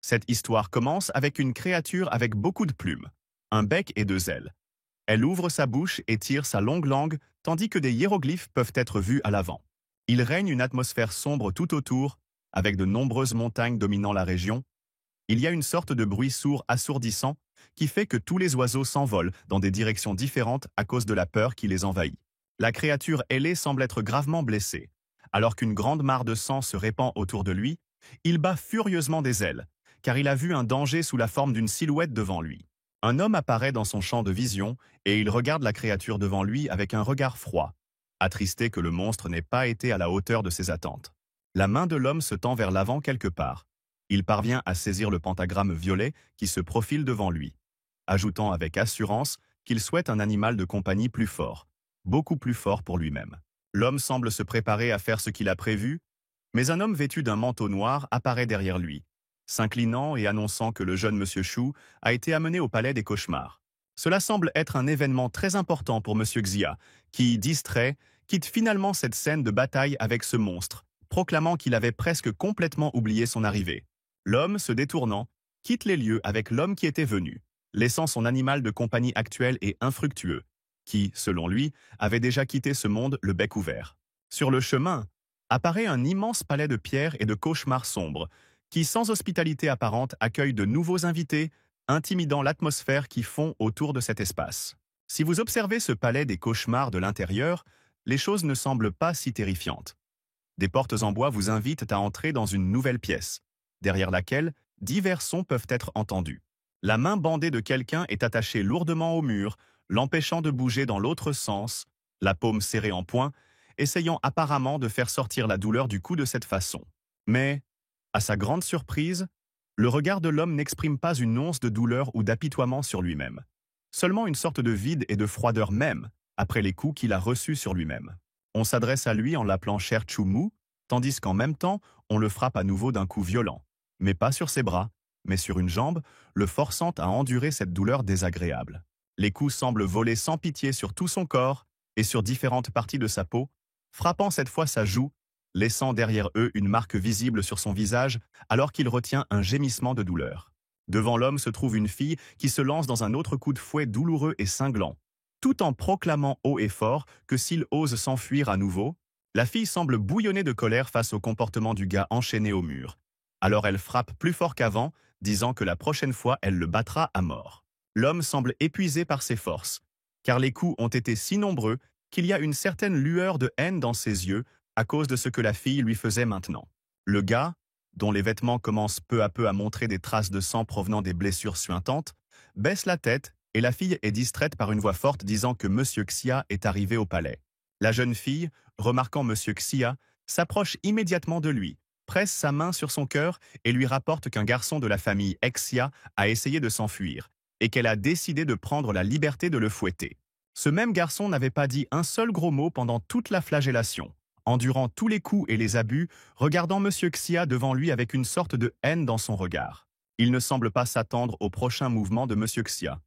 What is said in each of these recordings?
Cette histoire commence avec une créature avec beaucoup de plumes, un bec et deux ailes. Elle ouvre sa bouche et tire sa longue langue, tandis que des hiéroglyphes peuvent être vus à l'avant. Il règne une atmosphère sombre tout autour, avec de nombreuses montagnes dominant la région. Il y a une sorte de bruit sourd assourdissant qui fait que tous les oiseaux s'envolent dans des directions différentes à cause de la peur qui les envahit. La créature ailée semble être gravement blessée. Alors qu'une grande mare de sang se répand autour de lui, il bat furieusement des ailes, car il a vu un danger sous la forme d'une silhouette devant lui. Un homme apparaît dans son champ de vision et il regarde la créature devant lui avec un regard froid, attristé que le monstre n'ait pas été à la hauteur de ses attentes. La main de l'homme se tend vers l'avant quelque part. Il parvient à saisir le pentagramme violet qui se profile devant lui, ajoutant avec assurance qu'il souhaite un animal de compagnie plus fort, beaucoup plus fort pour lui-même. L'homme semble se préparer à faire ce qu'il a prévu, mais un homme vêtu d'un manteau noir apparaît derrière lui, s'inclinant et annonçant que le jeune Monsieur Chou a été amené au palais des cauchemars. Cela semble être un événement très important pour Monsieur Xia, qui, distrait, quitte finalement cette scène de bataille avec ce monstre, proclamant qu'il avait presque complètement oublié son arrivée. L'homme, se détournant, quitte les lieux avec l'homme qui était venu, laissant son animal de compagnie actuel et infructueux, qui, selon lui, avait déjà quitté ce monde le bec ouvert. Sur le chemin, apparaît un immense palais de pierre et de cauchemars sombres, qui, sans hospitalité apparente, accueille de nouveaux invités, intimidant l'atmosphère qui fond autour de cet espace. Si vous observez ce palais des cauchemars de l'intérieur, les choses ne semblent pas si terrifiantes. Des portes en bois vous invitent à entrer dans une nouvelle pièce, derrière laquelle divers sons peuvent être entendus. La main bandée de quelqu'un est attachée lourdement au mur, l'empêchant de bouger dans l'autre sens, la paume serrée en poing, essayant apparemment de faire sortir la douleur du cou de cette façon. Mais, à sa grande surprise, le regard de l'homme n'exprime pas une once de douleur ou d'apitoiement sur lui-même. Seulement une sorte de vide et de froideur même, après les coups qu'il a reçus sur lui-même. On s'adresse à lui en l'appelant Cher Chu Mu, tandis qu'en même temps, on le frappe à nouveau d'un coup violent, mais pas sur ses bras, mais sur une jambe, le forçant à endurer cette douleur désagréable. Les coups semblent voler sans pitié sur tout son corps et sur différentes parties de sa peau, frappant cette fois sa joue, laissant derrière eux une marque visible sur son visage alors qu'il retient un gémissement de douleur. Devant l'homme se trouve une fille qui se lance dans un autre coup de fouet douloureux et cinglant, tout en proclamant haut et fort que s'il ose s'enfuir à nouveau, la fille semble bouillonner de colère face au comportement du gars enchaîné au mur. Alors elle frappe plus fort qu'avant, disant que la prochaine fois elle le battra à mort. L'homme semble épuisé par ses forces, car les coups ont été si nombreux qu'il y a une certaine lueur de haine dans ses yeux à cause de ce que la fille lui faisait maintenant. Le gars, dont les vêtements commencent peu à peu à montrer des traces de sang provenant des blessures suintantes, baisse la tête et la fille est distraite par une voix forte disant que Monsieur Xia est arrivé au palais. La jeune fille, remarquant Monsieur Xia, s'approche immédiatement de lui, presse sa main sur son cœur et lui rapporte qu'un garçon de la famille Xia a essayé de s'enfuir et qu'elle a décidé de prendre la liberté de le fouetter. Ce même garçon n'avait pas dit un seul gros mot pendant toute la flagellation, endurant tous les coups et les abus, regardant Monsieur Xia devant lui avec une sorte de haine dans son regard. Il ne semble pas s'attendre au prochain mouvement de Monsieur Xia.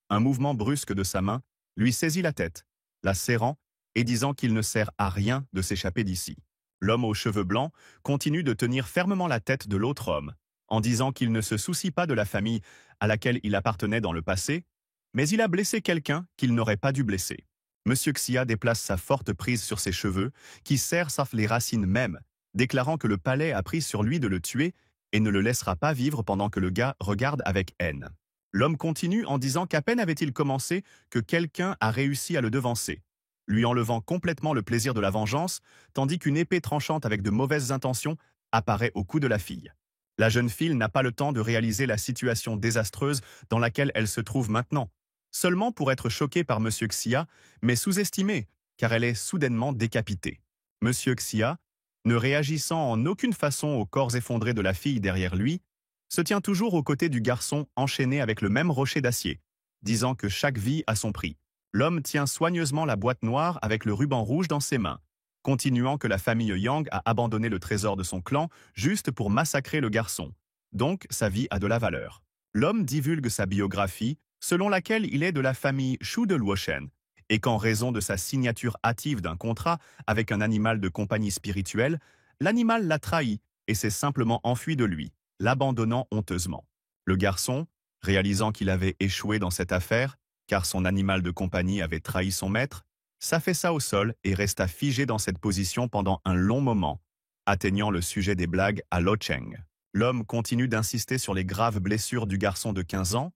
Un mouvement brusque de sa main lui saisit la tête, la serrant et disant qu'il ne sert à rien de s'échapper d'ici. L'homme aux cheveux blancs continue de tenir fermement la tête de l'autre homme, en disant qu'il ne se soucie pas de la famille à laquelle il appartenait dans le passé, mais il a blessé quelqu'un qu'il n'aurait pas dû blesser. Monsieur Xia déplace sa forte prise sur ses cheveux, qui serrent sauf les racines même, déclarant que le palais a pris sur lui de le tuer et ne le laissera pas vivre pendant que le gars regarde avec haine. L'homme continue en disant qu'à peine avait-il commencé que quelqu'un a réussi à le devancer, lui enlevant complètement le plaisir de la vengeance, tandis qu'une épée tranchante avec de mauvaises intentions apparaît au cou de la fille. La jeune fille n'a pas le temps de réaliser la situation désastreuse dans laquelle elle se trouve maintenant, seulement pour être choquée par Monsieur Xia, mais sous-estimée, car elle est soudainement décapitée. Monsieur Xia, ne réagissant en aucune façon au corps effondré de la fille derrière lui, se tient toujours aux côtés du garçon enchaîné avec le même rocher d'acier, disant que chaque vie a son prix. L'homme tient soigneusement la boîte noire avec le ruban rouge dans ses mains, continuant que la famille Yang a abandonné le trésor de son clan juste pour massacrer le garçon. Donc, sa vie a de la valeur. L'homme divulgue sa biographie, selon laquelle il est de la famille Shu de Luoshen, et qu'en raison de sa signature hâtive d'un contrat avec un animal de compagnie spirituelle, l'animal l'a trahi et s'est simplement enfui de lui, l'abandonnant honteusement. Le garçon, réalisant qu'il avait échoué dans cette affaire, car son animal de compagnie avait trahi son maître, s'affaissa au sol et resta figé dans cette position pendant un long moment, atteignant le sujet des blagues à Lo Cheng. L'homme continue d'insister sur les graves blessures du garçon de 15 ans,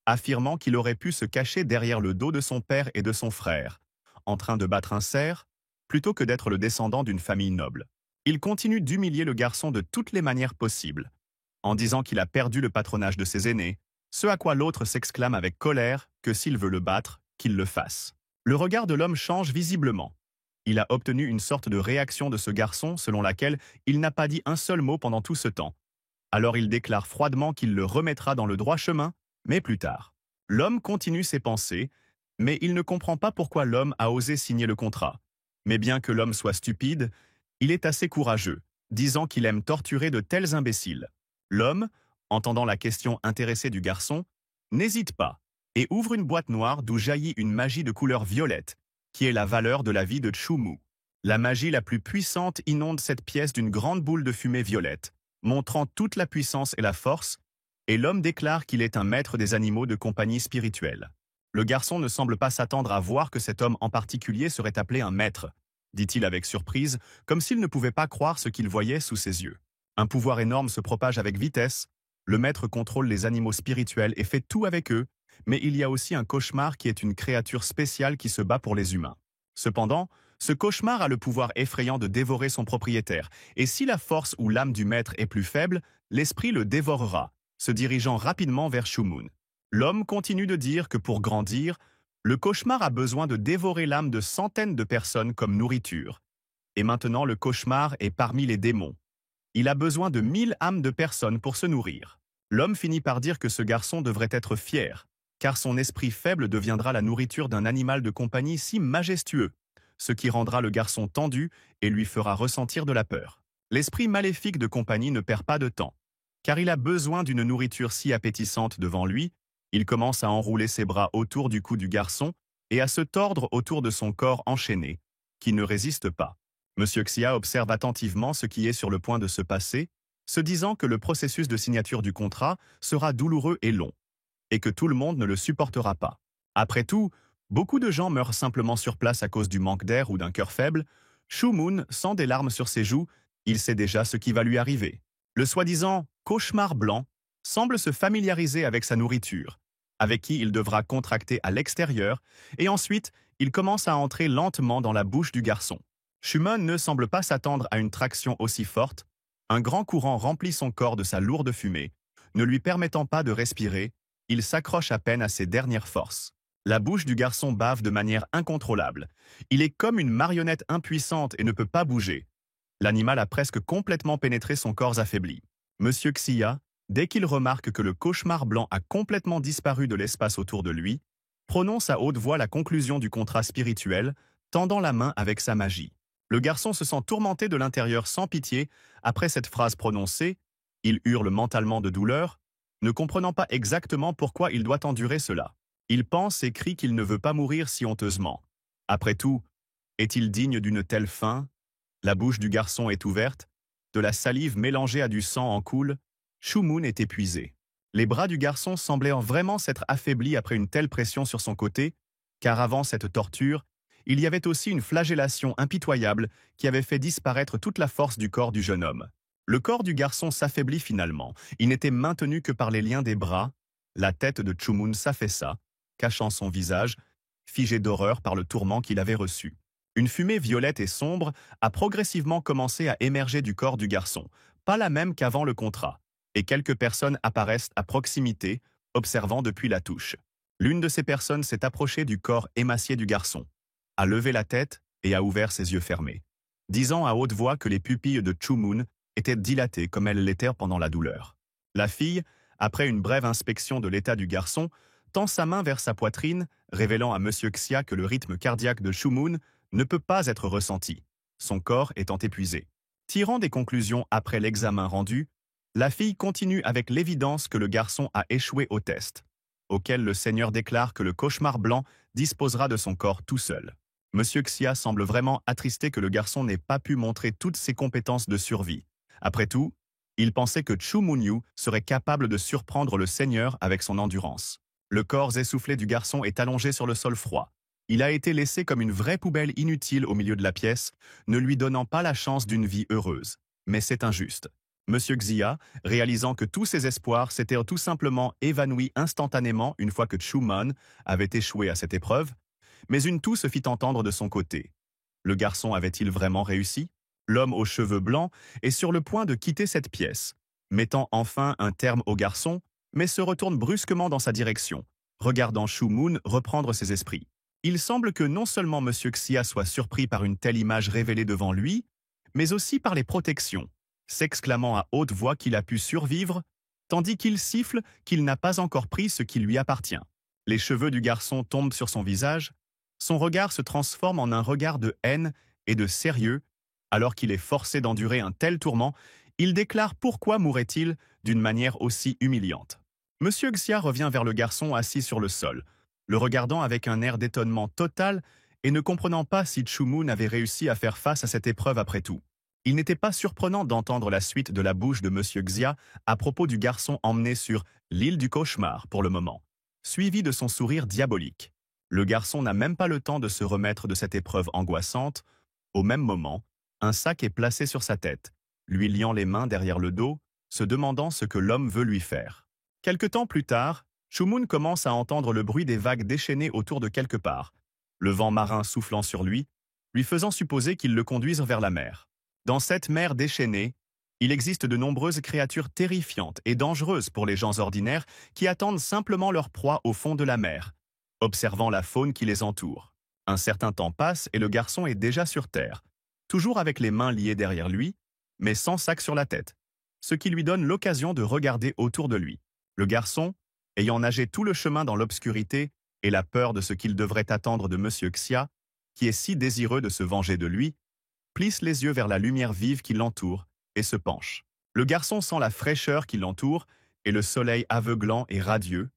affirmant qu'il aurait pu se cacher derrière le dos de son père et de son frère, en train de battre un cerf, plutôt que d'être le descendant d'une famille noble. Il continue d'humilier le garçon de toutes les manières possibles, en disant qu'il a perdu le patronage de ses aînés, ce à quoi l'autre s'exclame avec colère que s'il veut le battre, qu'il le fasse. Le regard de l'homme change visiblement. Il a obtenu une sorte de réaction de ce garçon selon laquelle il n'a pas dit un seul mot pendant tout ce temps. Alors il déclare froidement qu'il le remettra dans le droit chemin, mais plus tard. L'homme continue ses pensées, mais il ne comprend pas pourquoi l'homme a osé signer le contrat. Mais bien que l'homme soit stupide, il est assez courageux, disant qu'il aime torturer de tels imbéciles. L'homme, entendant la question intéressée du garçon, n'hésite pas et ouvre une boîte noire d'où jaillit une magie de couleur violette, qui est la valeur de la vie de Chu-Mu. La magie la plus puissante inonde cette pièce d'une grande boule de fumée violette, montrant toute la puissance et la force, et l'homme déclare qu'il est un maître des animaux de compagnie spirituelle. Le garçon ne semble pas s'attendre à voir que cet homme en particulier serait appelé un maître, dit-il avec surprise, comme s'il ne pouvait pas croire ce qu'il voyait sous ses yeux. Un pouvoir énorme se propage avec vitesse, le maître contrôle les animaux spirituels et fait tout avec eux, mais il y a aussi un cauchemar qui est une créature spéciale qui se bat pour les humains. Cependant, ce cauchemar a le pouvoir effrayant de dévorer son propriétaire, et si la force ou l'âme du maître est plus faible, l'esprit le dévorera, se dirigeant rapidement vers Chu-Mun. L'homme continue de dire que pour grandir, le cauchemar a besoin de dévorer l'âme de centaines de personnes comme nourriture. Et maintenant le cauchemar est parmi les démons. Il a besoin de 1000 âmes de personnes pour se nourrir. L'homme finit par dire que ce garçon devrait être fier, car son esprit faible deviendra la nourriture d'un animal de compagnie si majestueux, ce qui rendra le garçon tendu et lui fera ressentir de la peur. L'esprit maléfique de compagnie ne perd pas de temps, car il a besoin d'une nourriture si appétissante devant lui. Il commence à enrouler ses bras autour du cou du garçon et à se tordre autour de son corps enchaîné, qui ne résiste pas. Monsieur Xia observe attentivement ce qui est sur le point de se passer, se disant que le processus de signature du contrat sera douloureux et long, et que tout le monde ne le supportera pas. Après tout, beaucoup de gens meurent simplement sur place à cause du manque d'air ou d'un cœur faible. Chu-Mun sent des larmes sur ses joues, il sait déjà ce qui va lui arriver. Le soi-disant « cauchemar blanc » semble se familiariser avec sa nourriture, avec qui il devra contracter à l'extérieur, et ensuite, il commence à entrer lentement dans la bouche du garçon. Chu-Mun ne semble pas s'attendre à une traction aussi forte. Un grand courant remplit son corps de sa lourde fumée, ne lui permettant pas de respirer. Il s'accroche à peine à ses dernières forces. La bouche du garçon bave de manière incontrôlable. Il est comme une marionnette impuissante et ne peut pas bouger. L'animal a presque complètement pénétré son corps affaibli. Monsieur Xia, dès qu'il remarque que le cauchemar blanc a complètement disparu de l'espace autour de lui, prononce à haute voix la conclusion du contrat spirituel, tendant la main avec sa magie. Le garçon se sent tourmenté de l'intérieur sans pitié. Après cette phrase prononcée, il hurle mentalement de douleur, ne comprenant pas exactement pourquoi il doit endurer cela. Il pense et crie qu'il ne veut pas mourir si honteusement. Après tout, est-il digne d'une telle fin? La bouche du garçon est ouverte, de la salive mélangée à du sang en coule. Chu-Mun est épuisé. Les bras du garçon semblaient vraiment s'être affaiblis après une telle pression sur son côté, car avant cette torture, il y avait aussi une flagellation impitoyable qui avait fait disparaître toute la force du corps du jeune homme. Le corps du garçon s'affaiblit finalement. Il n'était maintenu que par les liens des bras. La tête de Chu-Mun s'affaissa, cachant son visage, figé d'horreur par le tourment qu'il avait reçu. Une fumée violette et sombre a progressivement commencé à émerger du corps du garçon, pas la même qu'avant le contrat, et quelques personnes apparaissent à proximité, observant depuis la touche. L'une de ces personnes s'est approchée du corps émacié du garçon, a levé la tête et a ouvert ses yeux fermés, disant à haute voix que les pupilles de Chu-Mun étaient dilatées comme elles l'étaient pendant la douleur. La fille, après une brève inspection de l'état du garçon, tend sa main vers sa poitrine, révélant à Monsieur Xia que le rythme cardiaque de Chu-Mun ne peut pas être ressenti, son corps étant épuisé. Tirant des conclusions après l'examen rendu, la fille continue avec l'évidence que le garçon a échoué au test, auquel le Seigneur déclare que le cauchemar blanc disposera de son corps tout seul. Monsieur Xia semble vraiment attristé que le garçon n'ait pas pu montrer toutes ses compétences de survie. Après tout, Il pensait que Chu Munyu serait capable de surprendre le seigneur avec son endurance. Le corps essoufflé du garçon est allongé sur le sol froid. Il a été laissé comme une vraie poubelle inutile au milieu de la pièce, ne lui donnant pas la chance d'une vie heureuse. Mais c'est injuste. Monsieur Xia, réalisant que tous ses espoirs s'étaient tout simplement évanouis instantanément une fois que Chu Mun avait échoué à cette épreuve, mais une toux se fit entendre de son côté. Le garçon avait-il vraiment réussi? L'homme aux cheveux blancs est sur le point de quitter cette pièce, mettant enfin un terme au garçon, mais se retourne brusquement dans sa direction, regardant Chu Mun reprendre ses esprits. Il semble que non seulement Monsieur Xia soit surpris par une telle image révélée devant lui, mais aussi par les protections, s'exclamant à haute voix qu'il a pu survivre, tandis qu'il siffle qu'il n'a pas encore pris ce qui lui appartient. Les cheveux du garçon tombent sur son visage, son regard se transforme en un regard de haine et de sérieux. Alors qu'il est forcé d'endurer un tel tourment, il déclare pourquoi mourrait-il d'une manière aussi humiliante. Monsieur Xia revient vers le garçon assis sur le sol, le regardant avec un air d'étonnement total et ne comprenant pas si Chu Mun avait réussi à faire face à cette épreuve après tout. Il n'était pas surprenant d'entendre la suite de la bouche de Monsieur Xia à propos du garçon emmené sur l'île du cauchemar pour le moment, suivi de son sourire diabolique. Le garçon n'a même pas le temps de se remettre de cette épreuve angoissante. Au même moment, un sac est placé sur sa tête, lui liant les mains derrière le dos, se demandant ce que l'homme veut lui faire. Quelque temps plus tard, Chu Mun commence à entendre le bruit des vagues déchaînées autour de quelque part, le vent marin soufflant sur lui, lui faisant supposer qu'il le conduise vers la mer. Dans cette mer déchaînée, il existe de nombreuses créatures terrifiantes et dangereuses pour les gens ordinaires qui attendent simplement leur proie au fond de la mer, observant la faune qui les entoure. Un certain temps passe et le garçon est déjà sur terre, toujours avec les mains liées derrière lui, mais sans sac sur la tête, ce qui lui donne l'occasion de regarder autour de lui. Le garçon, ayant nagé tout le chemin dans l'obscurité et la peur de ce qu'il devrait attendre de Monsieur Xia, qui est si désireux de se venger de lui, plisse les yeux vers la lumière vive qui l'entoure et se penche. Le garçon sent la fraîcheur qui l'entoure et le soleil aveuglant et radieux.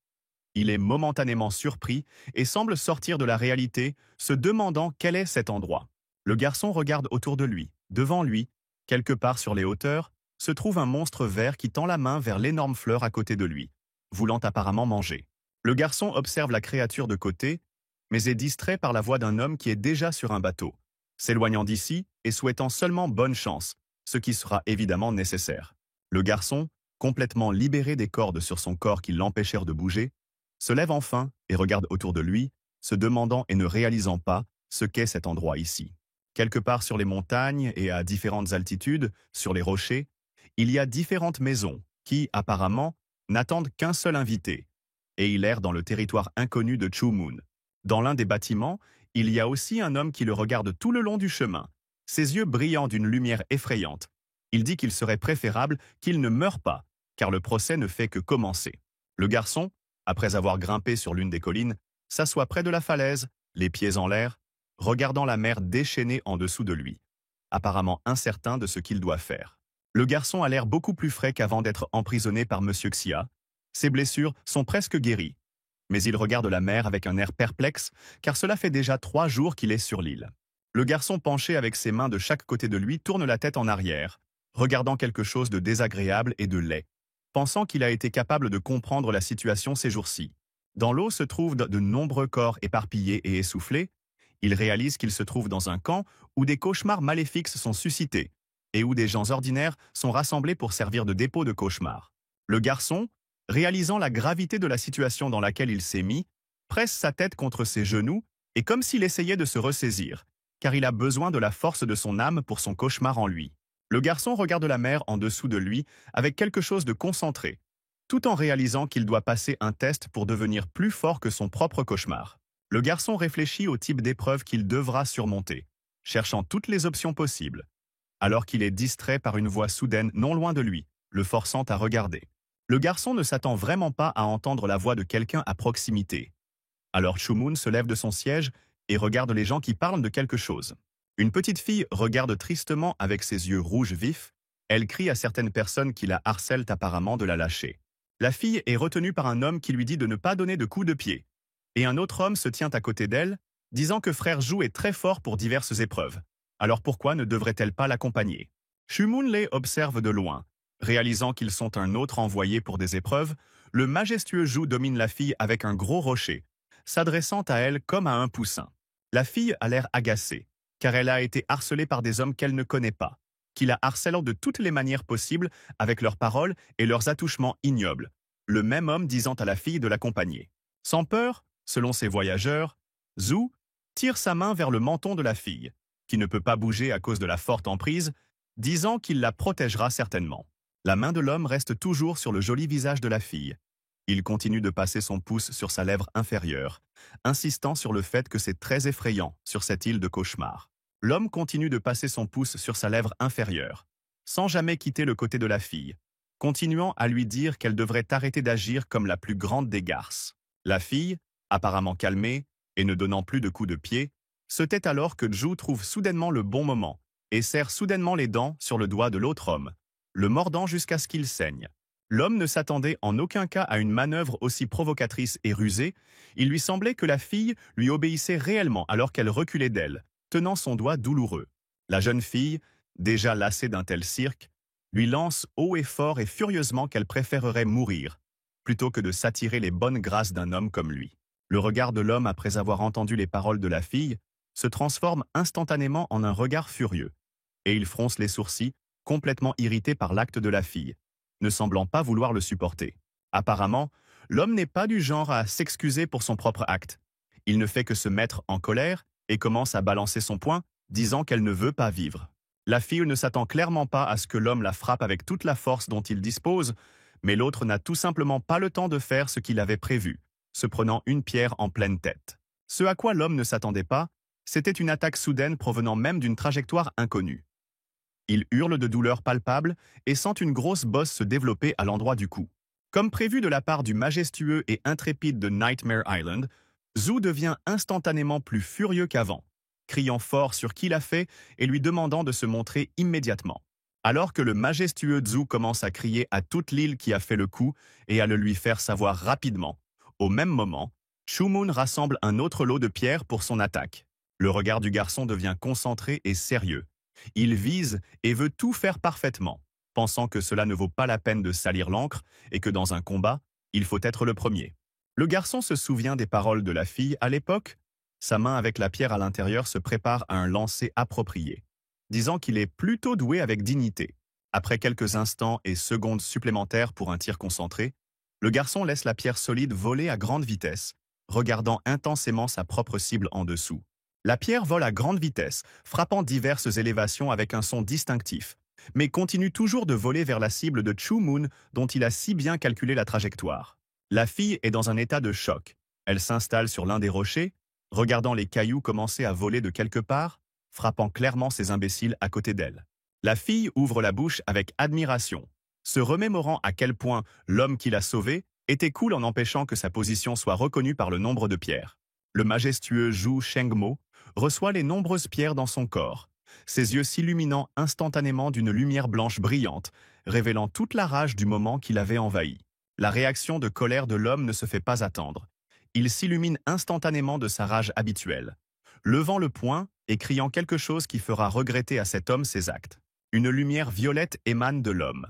Il est momentanément surpris et semble sortir de la réalité, se demandant quel est cet endroit. Le garçon regarde autour de lui. Devant lui, quelque part sur les hauteurs, se trouve un monstre vert qui tend la main vers l'énorme fleur à côté de lui, voulant apparemment manger. Le garçon observe la créature de côté, mais est distrait par la voix d'un homme qui est déjà sur un bateau, s'éloignant d'ici et souhaitant seulement bonne chance, ce qui sera évidemment nécessaire. Le garçon, complètement libéré des cordes sur son corps qui l'empêchèrent de bouger, se lève enfin et regarde autour de lui, se demandant et ne réalisant pas ce qu'est cet endroit ici. Quelque part sur les montagnes et à différentes altitudes, sur les rochers, il y a différentes maisons qui, apparemment, n'attendent qu'un seul invité, et il erre dans le territoire inconnu de Chu Mun. Dans l'un des bâtiments, il y a aussi un homme qui le regarde tout le long du chemin, ses yeux brillant d'une lumière effrayante. Il dit qu'il serait préférable qu'il ne meure pas, car le procès ne fait que commencer. Le garçon, après avoir grimpé sur l'une des collines, s'assoit près de la falaise, les pieds en l'air, regardant la mer déchaînée en dessous de lui, apparemment incertain de ce qu'il doit faire. Le garçon a l'air beaucoup plus frais qu'avant d'être emprisonné par Monsieur Xia. Ses blessures sont presque guéries. Mais il regarde la mer avec un air perplexe, car cela fait déjà 3 jours qu'il est sur l'île. Le garçon penché avec ses mains de chaque côté de lui tourne la tête en arrière, regardant quelque chose de désagréable et de laid, pensant qu'il a été capable de comprendre la situation ces jours-ci. Dans l'eau se trouvent de nombreux corps éparpillés et essoufflés. Il réalise qu'il se trouve dans un camp où des cauchemars maléfiques se sont suscités et où des gens ordinaires sont rassemblés pour servir de dépôt de cauchemars. Le garçon, réalisant la gravité de la situation dans laquelle il s'est mis, presse sa tête contre ses genoux et comme s'il essayait de se ressaisir, car il a besoin de la force de son âme pour son cauchemar en lui. Le garçon regarde la mer en dessous de lui avec quelque chose de concentré, tout en réalisant qu'il doit passer un test pour devenir plus fort que son propre cauchemar. Le garçon réfléchit au type d'épreuve qu'il devra surmonter, cherchant toutes les options possibles, alors qu'il est distrait par une voix soudaine non loin de lui, le forçant à regarder. Le garçon ne s'attend vraiment pas à entendre la voix de quelqu'un à proximité. Alors Chu Mun se lève de son siège et regarde les gens qui parlent de quelque chose. Une petite fille regarde tristement avec ses yeux rouges vifs. Elle crie à certaines personnes qui la harcèlent apparemment de la lâcher. La fille est retenue par un homme qui lui dit de ne pas donner de coups de pied. Et un autre homme se tient à côté d'elle, disant que frère Zhu est très fort pour diverses épreuves. Alors pourquoi ne devrait-elle pas l'accompagner? Chu Mun les observe de loin, Réalisant qu'ils sont un autre envoyé pour des épreuves, le majestueux Zhu domine la fille avec un gros rocher, s'adressant à elle comme à un poussin. La fille a l'air agacée, car elle a été harcelée par des hommes qu'elle ne connaît pas, qui la harcèlent de toutes les manières possibles avec leurs paroles et leurs attouchements ignobles, le même homme disant à la fille de l'accompagner. Sans peur, selon ses voyageurs, Zhu tire sa main vers le menton de la fille, qui ne peut pas bouger à cause de la forte emprise, disant qu'il la protégera certainement. La main de l'homme reste toujours sur le joli visage de la fille. Il continue de passer son pouce sur sa lèvre inférieure, insistant sur le fait que c'est très effrayant sur cette île de cauchemar. L'homme continue de passer son pouce sur sa lèvre inférieure, sans jamais quitter le côté de la fille, continuant à lui dire qu'elle devrait arrêter d'agir comme la plus grande des garces. La fille, apparemment calmée et ne donnant plus de coups de pied, se tait alors que Zhu trouve soudainement le bon moment et serre soudainement les dents sur le doigt de l'autre homme, le mordant jusqu'à ce qu'il saigne. L'homme ne s'attendait en aucun cas à une manœuvre aussi provocatrice et rusée. Il lui semblait que la fille lui obéissait réellement alors qu'elle reculait d'elle, tenant son doigt douloureux. La jeune fille, déjà lassée d'un tel cirque, lui lance haut et fort et furieusement qu'elle préférerait mourir, plutôt que de s'attirer les bonnes grâces d'un homme comme lui. Le regard de l'homme, après avoir entendu les paroles de la fille, se transforme instantanément en un regard furieux, et il fronce les sourcils, complètement irrité par l'acte de la fille, ne semblant pas vouloir le supporter. Apparemment, l'homme n'est pas du genre à s'excuser pour son propre acte. Il ne fait que se mettre en colère et commence à balancer son poing, disant qu'elle ne veut pas vivre. La fille ne s'attend clairement pas à ce que l'homme la frappe avec toute la force dont il dispose, mais l'autre n'a tout simplement pas le temps de faire ce qu'il avait prévu, se prenant une pierre en pleine tête. Ce à quoi l'homme ne s'attendait pas, c'était une attaque soudaine provenant même d'une trajectoire inconnue. Il hurle de douleur palpable et sent une grosse bosse se développer à l'endroit du cou. Comme prévu de la part du majestueux et intrépide de Nightmare Island, Zhu devient instantanément plus furieux qu'avant, criant fort sur qui l'a fait et lui demandant de se montrer immédiatement. Alors que le majestueux Zhu commence à crier à toute l'île qui a fait le coup et à le lui faire savoir rapidement, au même moment, Chu-Moon rassemble un autre lot de pierres pour son attaque. Le regard du garçon devient concentré et sérieux. Il vise et veut tout faire parfaitement, pensant que cela ne vaut pas la peine de salir l'encre et que dans un combat, il faut être le premier. Le garçon se souvient des paroles de la fille à l'époque. Sa main avec la pierre à l'intérieur se prépare à un lancer approprié, disant qu'il est plutôt doué avec dignité. Après quelques instants et secondes supplémentaires pour un tir concentré, le garçon laisse la pierre solide voler à grande vitesse, regardant intensément sa propre cible en dessous. La pierre vole à grande vitesse, frappant diverses élévations avec un son distinctif, mais continue toujours de voler vers la cible de Chu-Moon dont il a si bien calculé la trajectoire. La fille est dans un état de choc. Elle s'installe sur l'un des rochers, regardant les cailloux commencer à voler de quelque part, frappant clairement ces imbéciles à côté d'elle. La fille ouvre la bouche avec admiration, se remémorant à quel point l'homme qui l'a sauvée était cool en empêchant que sa position soit reconnue par le nombre de pierres. Le majestueux Zhu Shengmo reçoit les nombreuses pierres dans son corps, ses yeux s'illuminant instantanément d'une lumière blanche brillante, révélant toute la rage du moment qui l'avait envahi. La réaction de colère de l'homme ne se fait pas attendre. Il s'illumine instantanément de sa rage habituelle, levant le poing et criant quelque chose qui fera regretter à cet homme ses actes. Une lumière violette émane de l'homme.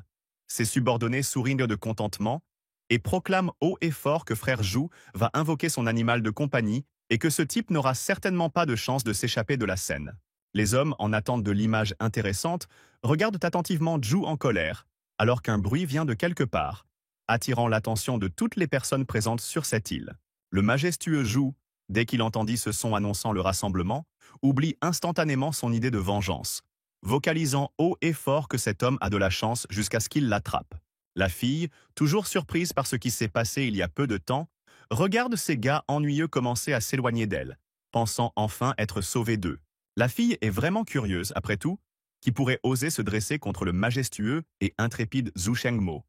Ses subordonnés sourient de contentement et proclament haut et fort que frère Zhu va invoquer son animal de compagnie et que ce type n'aura certainement pas de chance de s'échapper de la scène. Les hommes, en attente de l'image intéressante, regardent attentivement Zhu en colère, alors qu'un bruit vient de quelque part, attirant l'attention de toutes les personnes présentes sur cette île. Le majestueux Zhu, dès qu'il entendit ce son annonçant le rassemblement, oublie instantanément son idée de vengeance, vocalisant haut et fort que cet homme a de la chance jusqu'à ce qu'il l'attrape. La fille, toujours surprise par ce qui s'est passé il y a peu de temps, regarde ces gars ennuyeux commencer à s'éloigner d'elle, pensant enfin être sauvée d'eux. La fille est vraiment curieuse, après tout, qui pourrait oser se dresser contre le majestueux et intrépide Zhu Shengmo,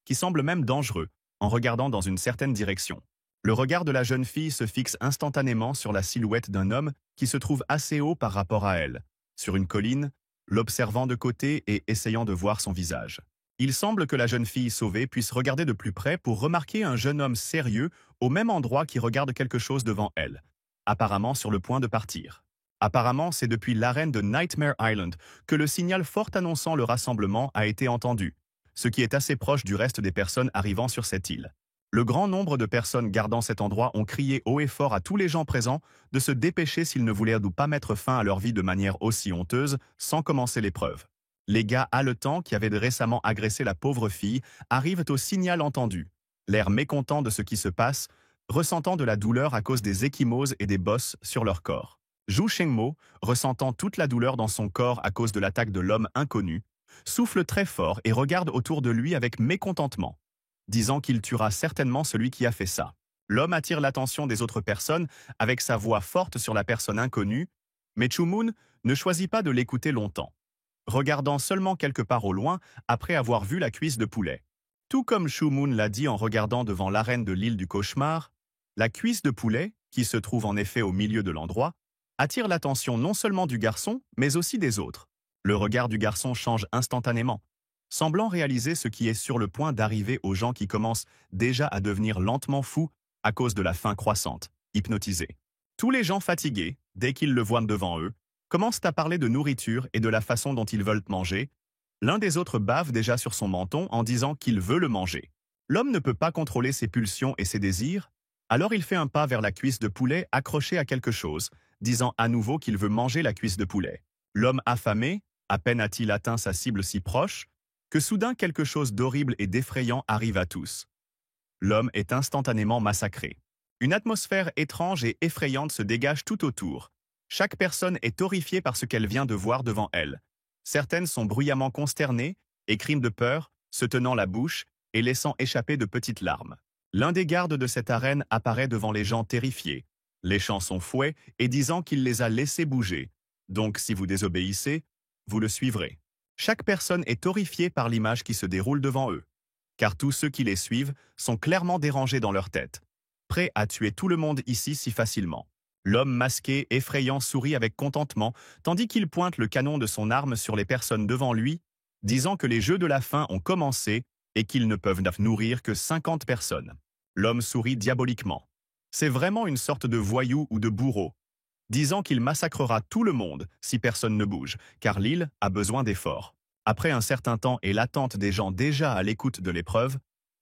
qui semble même dangereux, en regardant dans une certaine direction. Le regard de la jeune fille se fixe instantanément sur la silhouette d'un homme qui se trouve assez haut par rapport à elle, sur une colline, l'observant de côté et essayant de voir son visage. Il semble que la jeune fille sauvée puisse regarder de plus près pour remarquer un jeune homme sérieux au même endroit qui regarde quelque chose devant elle, apparemment sur le point de partir. Apparemment, c'est depuis l'arène de Nightmare Island que le signal fort annonçant le rassemblement a été entendu, ce qui est assez proche du reste des personnes arrivant sur cette île. Le grand nombre de personnes gardant cet endroit ont crié haut et fort à tous les gens présents de se dépêcher s'ils ne voulaient pas mettre fin à leur vie de manière aussi honteuse sans commencer l'épreuve. Les gars haletants qui avaient récemment agressé la pauvre fille arrivent au signal entendu, l'air mécontent de ce qui se passe, ressentant de la douleur à cause des ecchymoses et des bosses sur leur corps. Zhu Shengmo, ressentant toute la douleur dans son corps à cause de l'attaque de l'homme inconnu, souffle très fort et regarde autour de lui avec mécontentement, disant qu'il tuera certainement celui qui a fait ça. L'homme attire l'attention des autres personnes avec sa voix forte sur la personne inconnue, mais Chu Moon ne choisit pas de l'écouter longtemps, regardant seulement quelque part au loin après avoir vu la cuisse de poulet. Tout comme Chu Moon l'a dit en regardant devant l'arène de l'île du cauchemar, la cuisse de poulet, qui se trouve en effet au milieu de l'endroit, attire l'attention non seulement du garçon, mais aussi des autres. Le regard du garçon change instantanément, semblant réaliser ce qui est sur le point d'arriver aux gens qui commencent déjà à devenir lentement fous à cause de la faim croissante, hypnotisés. Tous les gens fatigués, dès qu'ils le voient devant eux, commencent à parler de nourriture et de la façon dont ils veulent manger. L'un des autres bave déjà sur son menton en disant qu'il veut le manger. L'homme ne peut pas contrôler ses pulsions et ses désirs, alors il fait un pas vers la cuisse de poulet accrochée à quelque chose, disant à nouveau qu'il veut manger la cuisse de poulet. L'homme affamé, à peine a-t-il atteint sa cible si proche, que soudain quelque chose d'horrible et d'effrayant arrive à tous. L'homme est instantanément massacré. Une atmosphère étrange et effrayante se dégage tout autour. Chaque personne est horrifiée par ce qu'elle vient de voir devant elle. Certaines sont bruyamment consternées, écriment de peur, se tenant la bouche et laissant échapper de petites larmes. L'un des gardes de cette arène apparaît devant les gens terrifiés, léchant son fouet et disant qu'il les a laissés bouger. Donc si vous désobéissez, vous le suivrez. Chaque personne est horrifiée par l'image qui se déroule devant eux, car tous ceux qui les suivent sont clairement dérangés dans leur tête, prêts à tuer tout le monde ici si facilement. L'homme masqué, effrayant, sourit avec contentement, tandis qu'il pointe le canon de son arme sur les personnes devant lui, disant que les jeux de la faim ont commencé et qu'ils ne peuvent nourrir que 50 personnes. L'homme sourit diaboliquement. C'est vraiment une sorte de voyou ou de bourreau, disant qu'il massacrera tout le monde si personne ne bouge, car l'île a besoin d'efforts. Après un certain temps et l'attente des gens déjà à l'écoute de l'épreuve,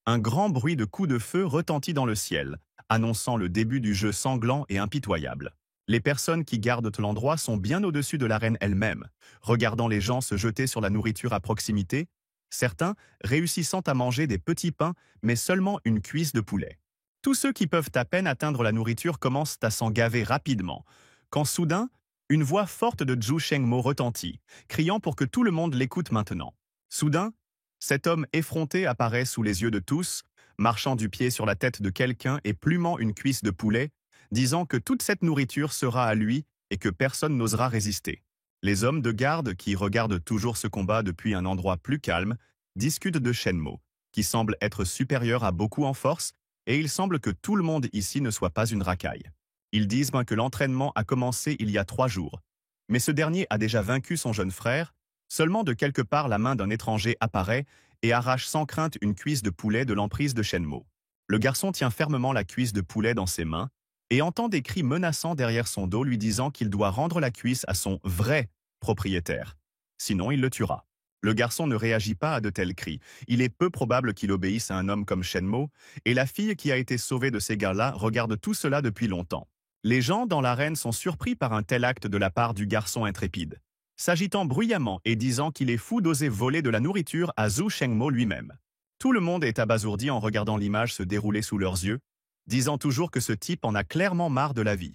un grand bruit de coups de feu retentit dans le ciel, annonçant le début du jeu sanglant et impitoyable. Les personnes qui gardent l'endroit sont bien au-dessus de l'arène elle-même, regardant les gens se jeter sur la nourriture à proximité, certains réussissant à manger des petits pains, mais seulement une cuisse de poulet. Tous ceux qui peuvent à peine atteindre la nourriture commencent à s'en gaver rapidement, quand soudain, une voix forte de Zhu Shengmo retentit, criant pour que tout le monde l'écoute maintenant. Soudain, cet homme effronté apparaît sous les yeux de tous, marchant du pied sur la tête de quelqu'un et plumant une cuisse de poulet, disant que toute cette nourriture sera à lui et que personne n'osera résister. Les hommes de garde, qui regardent toujours ce combat depuis un endroit plus calme, discutent de Shenmo, qui semble être supérieur à beaucoup en force, et il semble que tout le monde ici ne soit pas une racaille. Ils disent que l'entraînement a commencé il y a 3 jours, mais ce dernier a déjà vaincu son jeune frère. Seulement de quelque part la main d'un étranger apparaît et arrache sans crainte une cuisse de poulet de l'emprise de Shenmo. Le garçon tient fermement la cuisse de poulet dans ses mains et entend des cris menaçants derrière son dos lui disant qu'il doit rendre la cuisse à son vrai propriétaire. Sinon, il le tuera. Le garçon ne réagit pas à de tels cris. Il est peu probable qu'il obéisse à un homme comme Shenmo, et la fille qui a été sauvée de ces gars-là regarde tout cela depuis longtemps. Les gens dans l'arène sont surpris par un tel acte de la part du garçon intrépide, s'agitant bruyamment et disant qu'il est fou d'oser voler de la nourriture à Zhu Shengmo lui-même. Tout le monde est abasourdi en regardant l'image se dérouler sous leurs yeux, disant toujours que ce type en a clairement marre de la vie.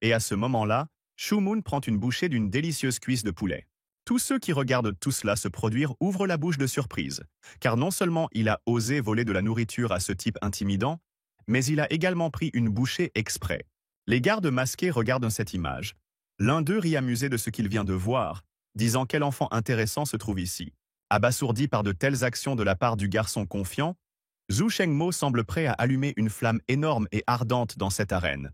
Et à ce moment-là, Chu Moon prend une bouchée d'une délicieuse cuisse de poulet. Tous ceux qui regardent tout cela se produire ouvrent la bouche de surprise, car non seulement il a osé voler de la nourriture à ce type intimidant, mais il a également pris une bouchée exprès. Les gardes masqués regardent cette image. L'un d'eux rit amusé de ce qu'il vient de voir, disant quel enfant intéressant se trouve ici. Abasourdi par de telles actions de la part du garçon confiant, Zhu Shengmo semble prêt à allumer une flamme énorme et ardente dans cette arène,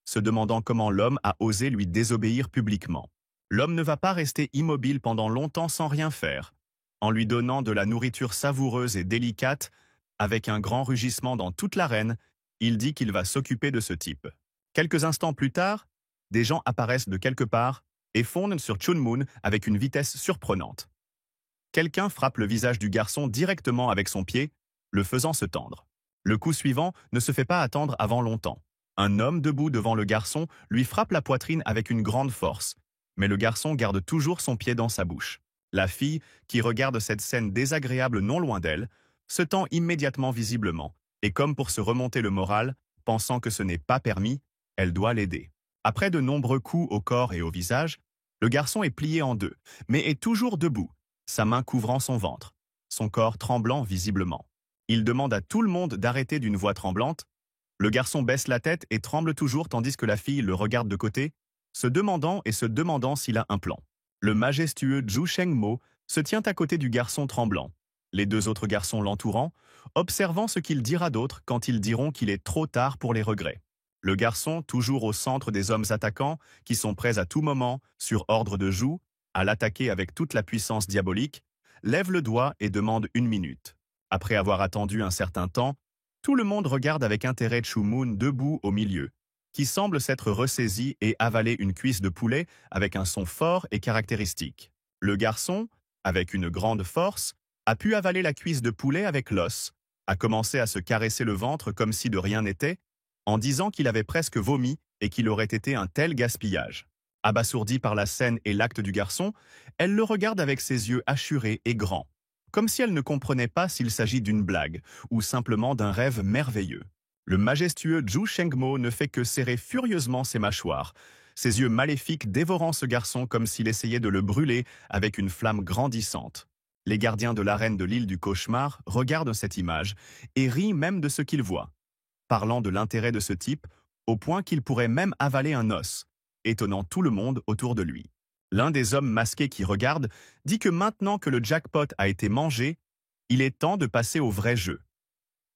se demandant comment l'homme a osé lui désobéir publiquement. L'homme ne va pas rester immobile pendant longtemps sans rien faire. En lui donnant de la nourriture savoureuse et délicate, avec un grand rugissement dans toute l'arène, il dit qu'il va s'occuper de ce type. Quelques instants plus tard, des gens apparaissent de quelque part et fondent sur Chun Moon avec une vitesse surprenante. Quelqu'un frappe le visage du garçon directement avec son pied, le faisant se tendre. Le coup suivant ne se fait pas attendre avant longtemps. Un homme debout devant le garçon lui frappe la poitrine avec une grande force, mais le garçon garde toujours son pied dans sa bouche. La fille, qui regarde cette scène désagréable non loin d'elle, se tend immédiatement visiblement, et comme pour se remonter le moral, pensant que ce n'est pas permis, elle doit l'aider. Après de nombreux coups au corps et au visage, le garçon est plié en deux, mais est toujours debout, sa main couvrant son ventre, son corps tremblant visiblement. Il demande à tout le monde d'arrêter d'une voix tremblante. Le garçon baisse la tête et tremble toujours tandis que la fille le regarde de côté, se demandant s'il a un plan. Le majestueux Zhu Shengmo se tient à côté du garçon tremblant, les deux autres garçons l'entourant, observant ce qu'il dira d'autre quand ils diront qu'il est trop tard pour les regrets. Le garçon, toujours au centre des hommes attaquants, qui sont prêts à tout moment, sur ordre de Zhu, à l'attaquer avec toute la puissance diabolique, lève le doigt et demande 1 minute. Après avoir attendu un certain temps, tout le monde regarde avec intérêt Chu Moon debout au milieu, qui semble s'être ressaisi et avaler une cuisse de poulet avec un son fort et caractéristique. Le garçon, avec une grande force, a pu avaler la cuisse de poulet avec l'os, a commencé à se caresser le ventre comme si de rien n'était, en disant qu'il avait presque vomi et qu'il aurait été un tel gaspillage. Abasourdie par la scène et l'acte du garçon, elle le regarde avec ses yeux hachurés et grands, comme si elle ne comprenait pas s'il s'agit d'une blague ou simplement d'un rêve merveilleux. Le majestueux Zhu Shengmo ne fait que serrer furieusement ses mâchoires, ses yeux maléfiques dévorant ce garçon comme s'il essayait de le brûler avec une flamme grandissante. Les gardiens de l'arène de l'île du cauchemar regardent cette image et rient même de ce qu'ils voient, parlant de l'intérêt de ce type au point qu'il pourrait même avaler un os, étonnant tout le monde autour de lui. L'un des hommes masqués qui regarde dit que maintenant que le jackpot a été mangé, il est temps de passer au vrai jeu.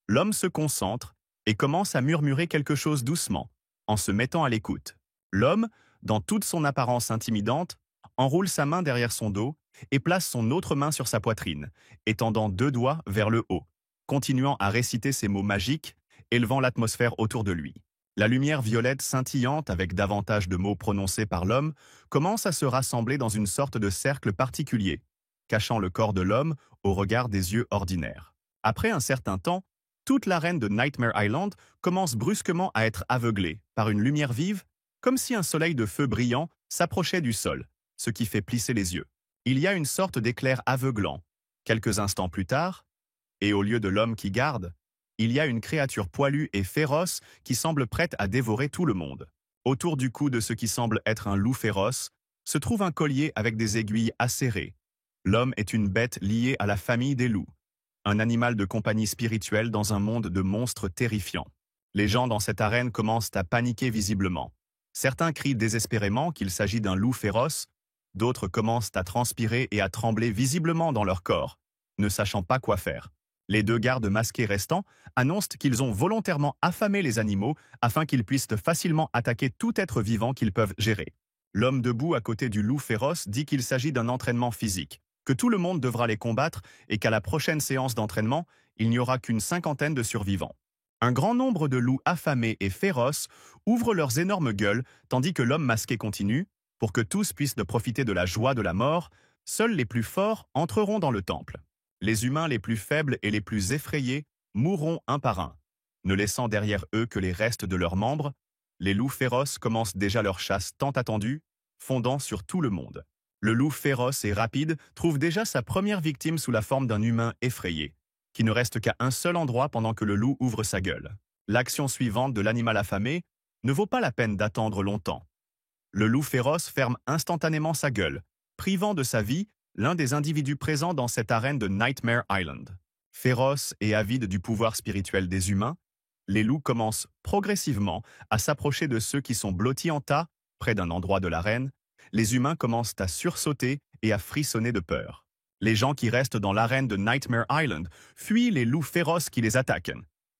L'homme se concentre et commence à murmurer quelque chose doucement, en se mettant à l'écoute. L'homme, dans toute son apparence intimidante, enroule sa main derrière son dos et place son autre main sur sa poitrine, étendant 2 doigts vers le haut, continuant à réciter ces mots magiques, élevant l'atmosphère autour de lui. La lumière violette scintillante avec davantage de mots prononcés par l'homme commence à se rassembler dans une sorte de cercle particulier, cachant le corps de l'homme au regard des yeux ordinaires. Après un certain temps, toute l'arène de Nightmare Island commence brusquement à être aveuglée par une lumière vive, comme si un soleil de feu brillant s'approchait du sol, ce qui fait plisser les yeux. Il y a une sorte d'éclair aveuglant. Quelques instants plus tard, et au lieu de l'homme qui garde, il y a une créature poilue et féroce qui semble prête à dévorer tout le monde. Autour du cou de ce qui semble être un loup féroce, se trouve un collier avec des aiguilles acérées. L'homme est une bête liée à la famille des loups, un animal de compagnie spirituelle dans un monde de monstres terrifiants. Les gens dans cette arène commencent à paniquer visiblement. Certains crient désespérément qu'il s'agit d'un loup féroce, d'autres commencent à transpirer et à trembler visiblement dans leur corps, ne sachant pas quoi faire. Les 2 gardes masqués restants annoncent qu'ils ont volontairement affamé les animaux afin qu'ils puissent facilement attaquer tout être vivant qu'ils peuvent gérer. L'homme debout à côté du loup féroce dit qu'il s'agit d'un entraînement physique, que tout le monde devra les combattre et qu'à la prochaine séance d'entraînement, il n'y aura qu'une 50aine de survivants. Un grand nombre de loups affamés et féroces ouvrent leurs énormes gueules tandis que l'homme masqué continue. Pour que tous puissent profiter de la joie de la mort, seuls les plus forts entreront dans le temple. Les humains les plus faibles et les plus effrayés mourront un par un, ne laissant derrière eux que les restes de leurs membres. Les loups féroces commencent déjà leur chasse tant attendue, fondant sur tout le monde. Le loup féroce et rapide trouve déjà sa première victime sous la forme d'un humain effrayé, qui ne reste qu'à un seul endroit pendant que le loup ouvre sa gueule. L'action suivante de l'animal affamé ne vaut pas la peine d'attendre longtemps. Le loup féroce ferme instantanément sa gueule, privant de sa vie l'un des individus présents dans cette arène de Nightmare Island. Féroces et avides du pouvoir spirituel des humains, les loups commencent progressivement à s'approcher de ceux qui sont blottis en tas près d'un endroit de l'arène. Les humains commencent à sursauter et à frissonner de peur. Les gens qui restent dans l'arène de Nightmare Island fuient les loups féroces qui les attaquent.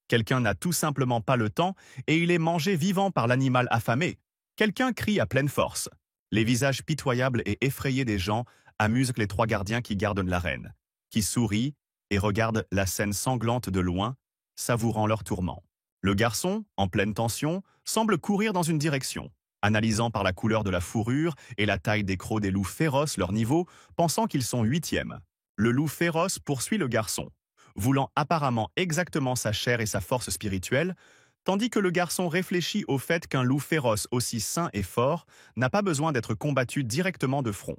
Quelqu'un n'a tout simplement pas le temps et il est mangé vivant par l'animal affamé. Quelqu'un crie à pleine force. Les visages pitoyables et effrayés des gens amusent les 3 gardiens qui gardent l'arène, qui sourient et regardent la scène sanglante de loin, savourant leur tourment. Le garçon, en pleine tension, semble courir dans une direction, analysant par la couleur de la fourrure et la taille des crocs des loups féroces leur niveau, pensant qu'ils sont 8e. Le loup féroce poursuit le garçon, voulant apparemment exactement sa chair et sa force spirituelle, tandis que le garçon réfléchit au fait qu'un loup féroce aussi sain et fort n'a pas besoin d'être combattu directement de front.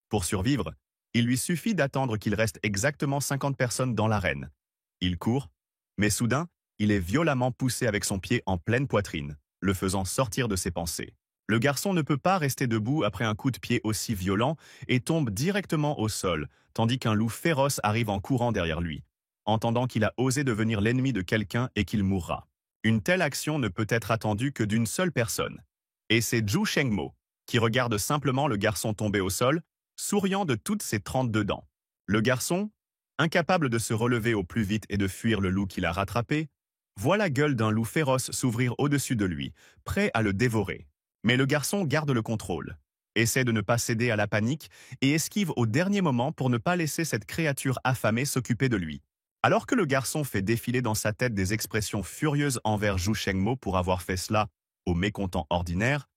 Pour survivre, il lui suffit d'attendre qu'il reste exactement 50 personnes dans l'arène. Il court, mais soudain, il est violemment poussé avec son pied en pleine poitrine, le faisant sortir de ses pensées. Le garçon ne peut pas rester debout après un coup de pied aussi violent et tombe directement au sol, tandis qu'un loup féroce arrive en courant derrière lui, entendant qu'il a osé devenir l'ennemi de quelqu'un et qu'il mourra. Une telle action ne peut être attendue que d'une seule personne. Et c'est Zhu Shengmo, qui regarde simplement le garçon tomber au sol, souriant de toutes ses 32 dents. Le garçon, incapable de se relever au plus vite et de fuir le loup qu'il a rattrapé, voit la gueule d'un loup féroce s'ouvrir au-dessus de lui, prêt à le dévorer. Mais le garçon garde le contrôle, essaie de ne pas céder à la panique et esquive au dernier moment pour ne pas laisser cette créature affamée s'occuper de lui. Alors que le garçon fait défiler dans sa tête des expressions furieuses envers Zhu Shengmo pour avoir fait cela au mécontent ordinaire,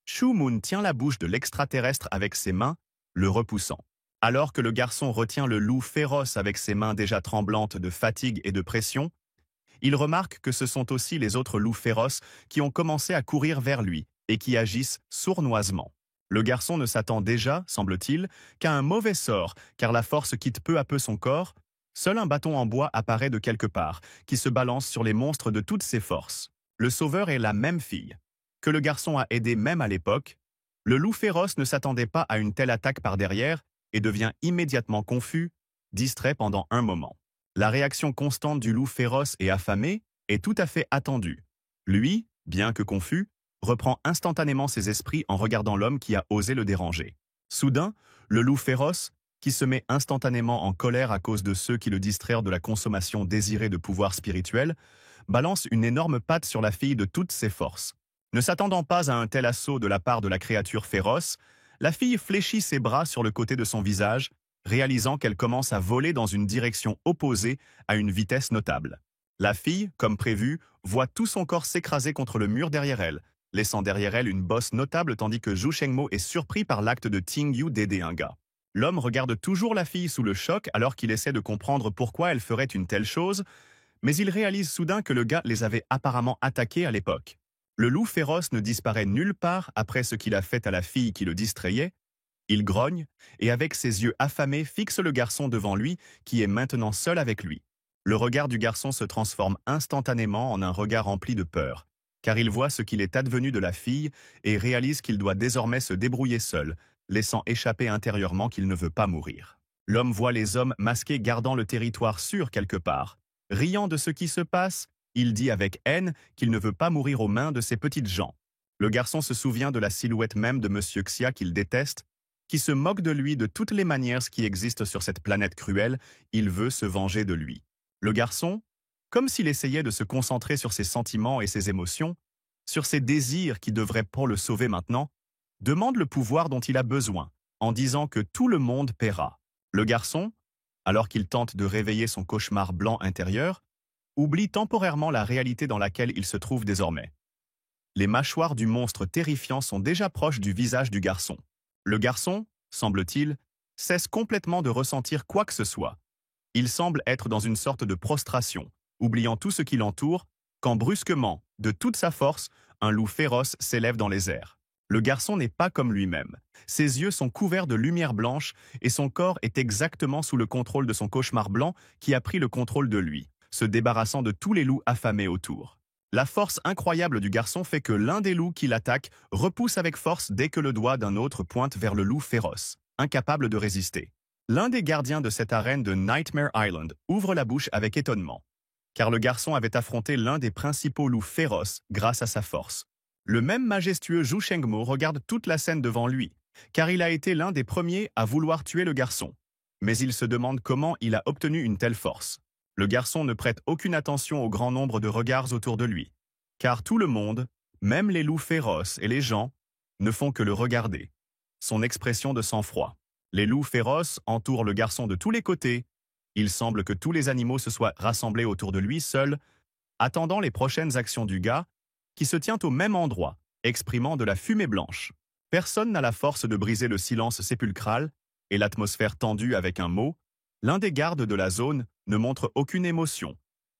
Shu Mun tient la bouche de l'extraterrestre avec ses mains, le repoussant. Alors que le garçon retient le loup féroce avec ses mains déjà tremblantes de fatigue et de pression, il remarque que ce sont aussi les autres loups féroces qui ont commencé à courir vers lui et qui agissent sournoisement. Le garçon ne s'attend déjà, semble-t-il, qu'à un mauvais sort, car la force quitte peu à peu son corps. Seul un bâton en bois apparaît de quelque part, qui se balance sur les monstres de toutes ses forces. Le sauveur est la même fille, que le garçon a aidé même à l'époque. Le loup féroce ne s'attendait pas à une telle attaque par derrière et devient immédiatement confus, distrait pendant un moment. La réaction constante du loup féroce et affamé est tout à fait attendue. Lui, bien que confus, reprend instantanément ses esprits en regardant l'homme qui a osé le déranger. Soudain, le loup féroce, qui se met instantanément en colère à cause de ceux qui le distrairent de la consommation désirée de pouvoir spirituel, balance une énorme patte sur la fille de toutes ses forces. Ne s'attendant pas à un tel assaut de la part de la créature féroce, la fille fléchit ses bras sur le côté de son visage, réalisant qu'elle commence à voler dans une direction opposée à une vitesse notable. La fille, comme prévu, voit tout son corps s'écraser contre le mur derrière elle, laissant derrière elle une bosse notable tandis que Zhu Shengmo est surpris par l'acte de Ting Yu d'aider un gars. L'homme regarde toujours la fille sous le choc alors qu'il essaie de comprendre pourquoi elle ferait une telle chose, mais il réalise soudain que le gars les avait apparemment attaqués à l'époque. Le loup féroce ne disparaît nulle part après ce qu'il a fait à la fille qui le distrayait. Il grogne et avec ses yeux affamés fixe le garçon devant lui qui est maintenant seul avec lui. Le regard du garçon se transforme instantanément en un regard rempli de peur, car il voit ce qu'il est advenu de la fille et réalise qu'il doit désormais se débrouiller seul, laissant échapper intérieurement qu'il ne veut pas mourir. L'homme voit les hommes masqués gardant le territoire sûr quelque part. Riant de ce qui se passe, il dit avec haine qu'il ne veut pas mourir aux mains de ces petites gens. Le garçon se souvient de la silhouette même de Monsieur Xia qu'il déteste, qui se moque de lui de toutes les manières qui existent sur cette planète cruelle, il veut se venger de lui. Le garçon, comme s'il essayait de se concentrer sur ses sentiments et ses émotions, sur ses désirs qui devraient pour le sauver maintenant, demande le pouvoir dont il a besoin, en disant que tout le monde paiera. Le garçon, alors qu'il tente de réveiller son cauchemar blanc intérieur, oublie temporairement la réalité dans laquelle il se trouve désormais. Les mâchoires du monstre terrifiant sont déjà proches du visage du garçon. Le garçon, semble-t-il, cesse complètement de ressentir quoi que ce soit. Il semble être dans une sorte de prostration, oubliant tout ce qui l'entoure, quand brusquement, de toute sa force, un loup féroce s'élève dans les airs. Le garçon n'est pas comme lui-même. Ses yeux sont couverts de lumière blanche et son corps est exactement sous le contrôle de son cauchemar blanc qui a pris le contrôle de lui, se débarrassant de tous les loups affamés autour. La force incroyable du garçon fait que l'un des loups qui l'attaque repousse avec force dès que le doigt d'un autre pointe vers le loup féroce, incapable de résister. L'un des gardiens de cette arène de Nightmare Island ouvre la bouche avec étonnement, car le garçon avait affronté l'un des principaux loups féroces grâce à sa force. Le même majestueux Zhu Shengmo regarde toute la scène devant lui, car il a été l'un des premiers à vouloir tuer le garçon. Mais il se demande comment il a obtenu une telle force. Le garçon ne prête aucune attention au grand nombre de regards autour de lui, car tout le monde, même les loups féroces et les gens, ne font que le regarder. Son expression de sang-froid. Les loups féroces entourent le garçon de tous les côtés. Il semble que tous les animaux se soient rassemblés autour de lui seul, attendant les prochaines actions du gars, qui se tient au même endroit, exprimant de la fumée blanche. Personne n'a la force de briser le silence sépulcral et l'atmosphère tendue avec un mot, L'un des gardes de la zone ne montre aucune émotion,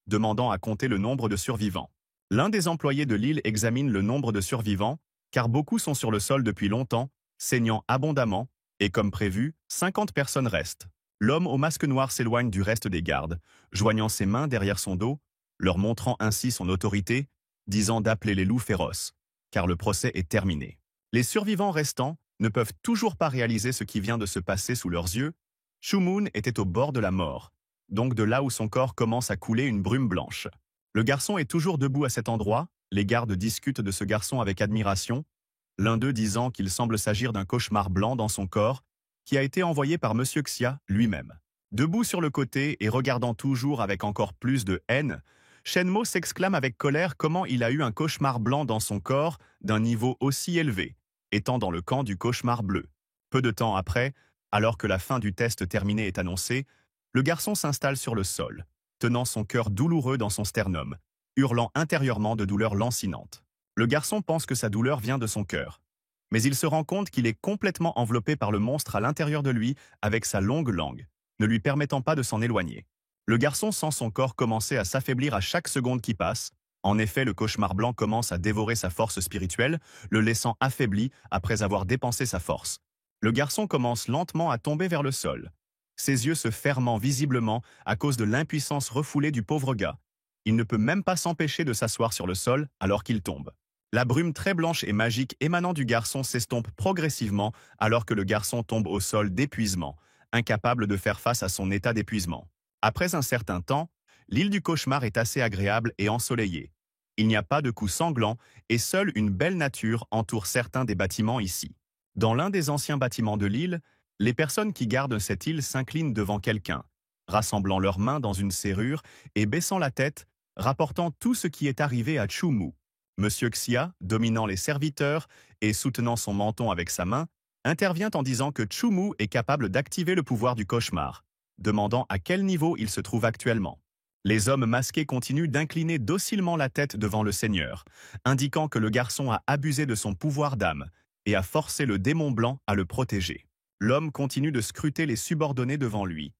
demandant à compter le nombre de survivants. L'un des employés de l'île examine le nombre de survivants, car beaucoup sont sur le sol depuis longtemps, saignant abondamment, et comme prévu, 50 personnes restent. L'homme au masque noir s'éloigne du reste des gardes, joignant ses mains derrière son dos, leur montrant ainsi son autorité, disant d'appeler les loups féroces, car le procès est terminé. Les survivants restants ne peuvent toujours pas réaliser ce qui vient de se passer sous leurs yeux. Shu-moon était au bord de la mort, donc de là où son corps commence à couler une brume blanche. Le garçon est toujours debout à cet endroit, les gardes discutent de ce garçon avec admiration, l'un d'eux disant qu'il semble s'agir d'un cauchemar blanc dans son corps, qui a été envoyé par Monsieur Xia lui-même. Debout sur le côté et regardant toujours avec encore plus de haine, Shenmo s'exclame avec colère comment il a eu un cauchemar blanc dans son corps d'un niveau aussi élevé, étant dans le camp du cauchemar bleu. Peu de temps après, alors que la fin du test terminé est annoncée, le garçon s'installe sur le sol, tenant son cœur douloureux dans son sternum, hurlant intérieurement de douleur lancinante. Le garçon pense que sa douleur vient de son cœur, mais il se rend compte qu'il est complètement enveloppé par le monstre à l'intérieur de lui avec sa longue langue, ne lui permettant pas de s'en éloigner. Le garçon sent son corps commencer à s'affaiblir à chaque seconde qui passe. En effet, le cauchemar blanc commence à dévorer sa force spirituelle, le laissant affaibli après avoir dépensé sa force. Le garçon commence lentement à tomber vers le sol, ses yeux se fermant visiblement à cause de l'impuissance refoulée du pauvre gars. Il ne peut même pas s'empêcher de s'asseoir sur le sol alors qu'il tombe. La brume très blanche et magique émanant du garçon s'estompe progressivement alors que le garçon tombe au sol d'épuisement, incapable de faire face à son état d'épuisement. Après un certain temps, l'île du cauchemar est assez agréable et ensoleillée. Il n'y a pas de coups sanglants et seule une belle nature entoure certains des bâtiments ici. Dans l'un des anciens bâtiments de l'île, les personnes qui gardent cette île s'inclinent devant quelqu'un, rassemblant leurs mains dans une serrure et baissant la tête, rapportant tout ce qui est arrivé à Chu-Mu. Monsieur Xia, dominant les serviteurs et soutenant son menton avec sa main, intervient en disant que Chu-Mu est capable d'activer le pouvoir du cauchemar, demandant à quel niveau il se trouve actuellement. Les hommes masqués continuent d'incliner docilement la tête devant le Seigneur, indiquant que le garçon a abusé de son pouvoir d'âme et a forcé le démon blanc à le protéger. L'homme continue de scruter les subordonnés devant lui,